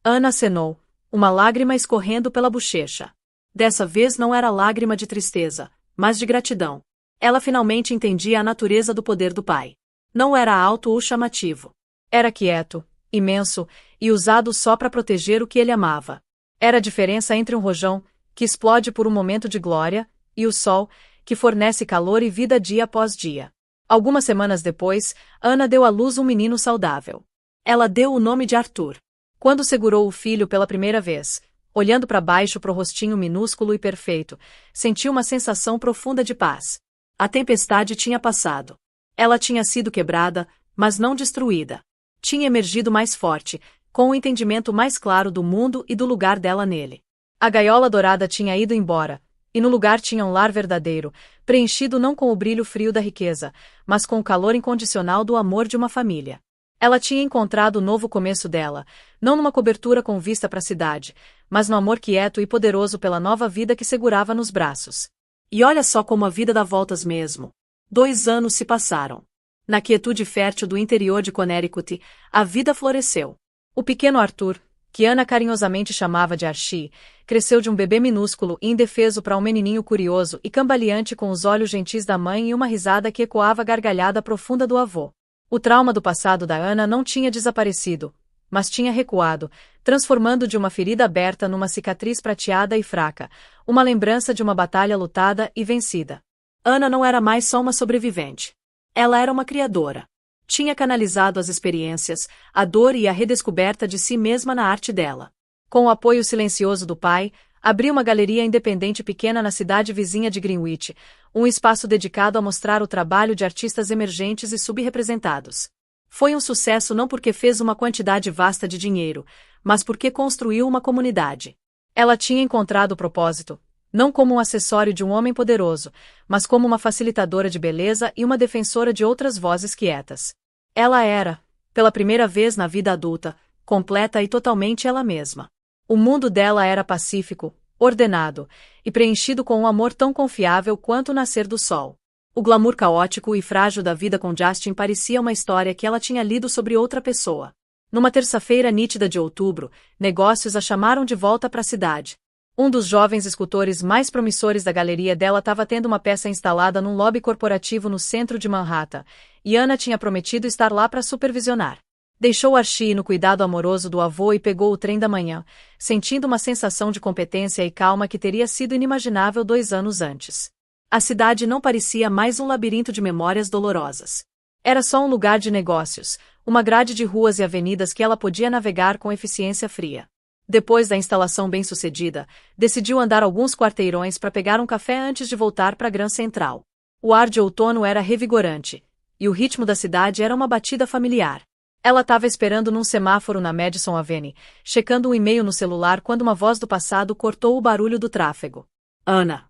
Ana acenou, uma lágrima escorrendo pela bochecha. Dessa vez não era lágrima de tristeza, mas de gratidão. Ela finalmente entendia a natureza do poder do pai. Não era alto ou chamativo. Era quieto, imenso, e usado só para proteger o que ele amava. Era a diferença entre um rojão, que explode por um momento de glória, e o sol, que fornece calor e vida dia após dia. Algumas semanas depois, Ana deu à luz um menino saudável. Ela deu o nome de Arthur. Quando segurou o filho pela primeira vez, olhando para baixo para o rostinho minúsculo e perfeito, sentiu uma sensação profunda de paz. A tempestade tinha passado. Ela tinha sido quebrada, mas não destruída. Tinha emergido mais forte, com um entendimento mais claro do mundo e do lugar dela nele. A gaiola dourada tinha ido embora, e no lugar tinha um lar verdadeiro, preenchido não com o brilho frio da riqueza, mas com o calor incondicional do amor de uma família. Ela tinha encontrado o novo começo dela, não numa cobertura com vista para a cidade, mas no amor quieto e poderoso pela nova vida que segurava nos braços. E olha só como a vida dá voltas mesmo. 2 anos se passaram. Na quietude fértil do interior de Connecticut, a vida floresceu. O pequeno Arthur, que Ana carinhosamente chamava de Archie, cresceu de um bebê minúsculo e indefeso para um menininho curioso e cambaleante com os olhos gentis da mãe e uma risada que ecoava a gargalhada profunda do avô. O trauma do passado da Ana não tinha desaparecido, mas tinha recuado, transformando de uma ferida aberta numa cicatriz prateada e fraca, uma lembrança de uma batalha lutada e vencida. Ana não era mais só uma sobrevivente. Ela era uma criadora. Tinha canalizado as experiências, a dor e a redescoberta de si mesma na arte dela. Com o apoio silencioso do pai, abriu uma galeria independente pequena na cidade vizinha de Greenwich, um espaço dedicado a mostrar o trabalho de artistas emergentes e subrepresentados. Foi um sucesso não porque fez uma quantidade vasta de dinheiro, mas porque construiu uma comunidade. Ela tinha encontrado o propósito, não como um acessório de um homem poderoso, mas como uma facilitadora de beleza e uma defensora de outras vozes quietas. Ela era, pela primeira vez na vida adulta, completa e totalmente ela mesma. O mundo dela era pacífico, ordenado, e preenchido com um amor tão confiável quanto o nascer do sol. O glamour caótico e frágil da vida com Justin parecia uma história que ela tinha lido sobre outra pessoa. Numa terça-feira nítida de outubro, negócios a chamaram de volta para a cidade. Um dos jovens escultores mais promissores da galeria dela estava tendo uma peça instalada num lobby corporativo no centro de Manhattan, e Ana tinha prometido estar lá para supervisionar. Deixou Archie no cuidado amoroso do avô e pegou o trem da manhã, sentindo uma sensação de competência e calma que teria sido inimaginável 2 anos antes. A cidade não parecia mais um labirinto de memórias dolorosas. Era só um lugar de negócios, uma grade de ruas e avenidas que ela podia navegar com eficiência fria. Depois da instalação bem-sucedida, decidiu andar alguns quarteirões para pegar um café antes de voltar para a Grand Central. O ar de outono era revigorante, e o ritmo da cidade era uma batida familiar. Ela estava esperando num semáforo na Madison Avenue, checando um e-mail no celular quando uma voz do passado cortou o barulho do tráfego. Ana.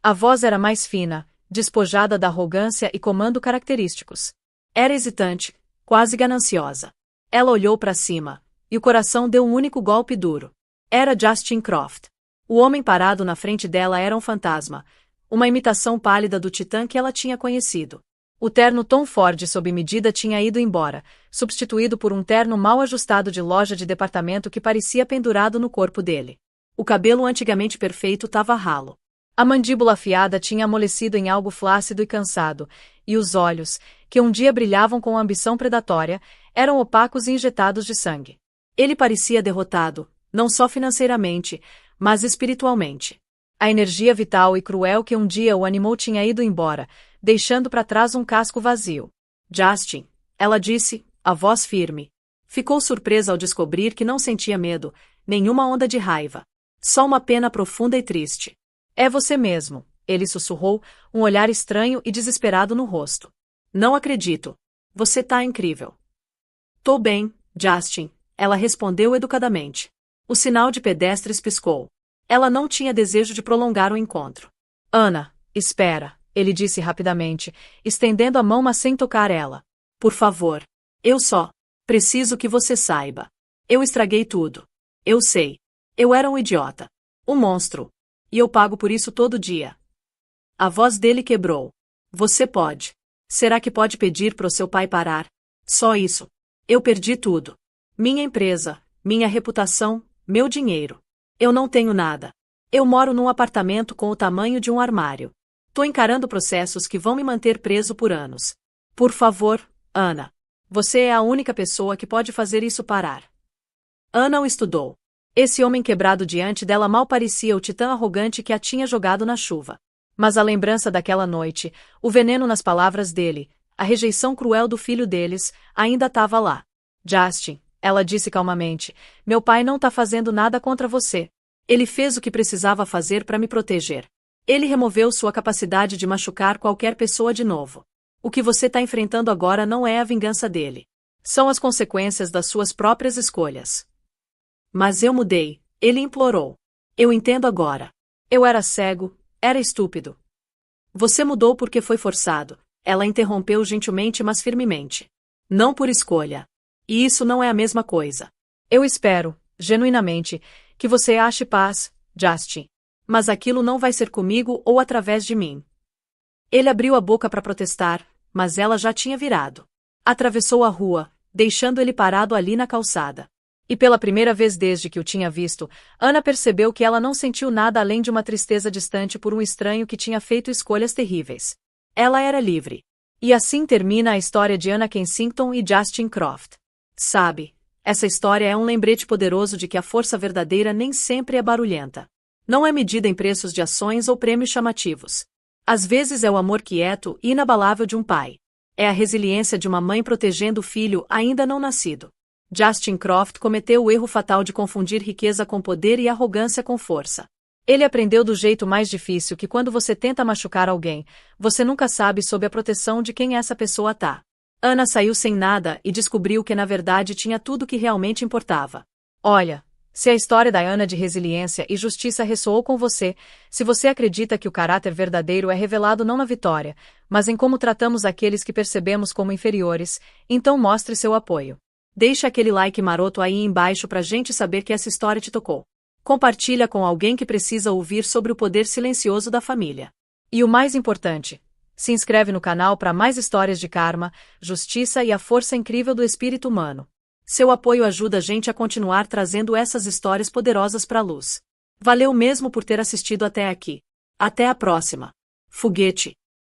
A voz era mais fina, despojada da arrogância e comando característicos. Era hesitante, quase gananciosa. Ela olhou para cima, e o coração deu um único golpe duro. Era Justin Croft. O homem parado na frente dela era um fantasma, uma imitação pálida do titã que ela tinha conhecido. O terno Tom Ford sob medida tinha ido embora, substituído por um terno mal ajustado de loja de departamento que parecia pendurado no corpo dele. O cabelo antigamente perfeito estava ralo. A mandíbula afiada tinha amolecido em algo flácido e cansado, e os olhos, que um dia brilhavam com ambição predatória, eram opacos e injetados de sangue. Ele parecia derrotado, não só financeiramente, mas espiritualmente. A energia vital e cruel que um dia o animou tinha ido embora, deixando para trás um casco vazio. Justin, ela disse, a voz firme. Ficou surpresa ao descobrir que não sentia medo, nenhuma onda de raiva. Só uma pena profunda e triste. É você mesmo, ele sussurrou, um olhar estranho e desesperado no rosto. Não acredito. Você tá incrível. Tô bem, Justin, ela respondeu educadamente. O sinal de pedestres piscou. Ela não tinha desejo de prolongar o encontro. Ana, espera, ele disse rapidamente, estendendo a mão mas sem tocar ela. Por favor. Eu só preciso que você saiba. Eu estraguei tudo. Eu sei. Eu era um idiota. Um monstro. E eu pago por isso todo dia. A voz dele quebrou. Você pode. Será que pode pedir para o seu pai parar? Só isso. Eu perdi tudo. Minha empresa, minha reputação, meu dinheiro. Eu não tenho nada. Eu moro num apartamento com o tamanho de um armário. Tô encarando processos que vão me manter preso por anos. Por favor, Ana. Você é a única pessoa que pode fazer isso parar. Ana o estudou. Esse homem quebrado diante dela mal parecia o titã arrogante que a tinha jogado na chuva. Mas a lembrança daquela noite, o veneno nas palavras dele, a rejeição cruel do filho deles, ainda estava lá. Justin, ela disse calmamente, meu pai não tá fazendo nada contra você. Ele fez o que precisava fazer para me proteger. Ele removeu sua capacidade de machucar qualquer pessoa de novo. O que você está enfrentando agora não é a vingança dele. São as consequências das suas próprias escolhas. Mas eu mudei, ele implorou. Eu entendo agora. Eu era cego, era estúpido. Você mudou porque foi forçado, ela interrompeu gentilmente mas firmemente. Não por escolha. E isso não é a mesma coisa. Eu espero, genuinamente, que você ache paz, Justin. Mas aquilo não vai ser comigo ou através de mim. Ele abriu a boca para protestar, mas ela já tinha virado. Atravessou a rua, deixando ele parado ali na calçada. E pela primeira vez desde que o tinha visto, Ana percebeu que ela não sentiu nada além de uma tristeza distante por um estranho que tinha feito escolhas terríveis. Ela era livre. E assim termina a história de Anna Kensington e Justin Croft. Sabe, essa história é um lembrete poderoso de que a força verdadeira nem sempre é barulhenta. Não é medida em preços de ações ou prêmios chamativos. Às vezes é o amor quieto e inabalável de um pai. É a resiliência de uma mãe protegendo o filho ainda não nascido. Justin Croft cometeu o erro fatal de confundir riqueza com poder e arrogância com força. Ele aprendeu do jeito mais difícil que quando você tenta machucar alguém, você nunca sabe sob a proteção de quem essa pessoa tá. Ana saiu sem nada e descobriu que na verdade tinha tudo o que realmente importava. Olha, se a história da Ana de resiliência e justiça ressoou com você, se você acredita que o caráter verdadeiro é revelado não na vitória, mas em como tratamos aqueles que percebemos como inferiores, então mostre seu apoio. Deixa aquele like maroto aí embaixo pra gente saber que essa história te tocou. Compartilha com alguém que precisa ouvir sobre o poder silencioso da família. E o mais importante, se inscreve no canal para mais histórias de karma, justiça e a força incrível do espírito humano. Seu apoio ajuda a gente a continuar trazendo essas histórias poderosas pra luz. Valeu mesmo por ter assistido até aqui. Até a próxima. Foguete.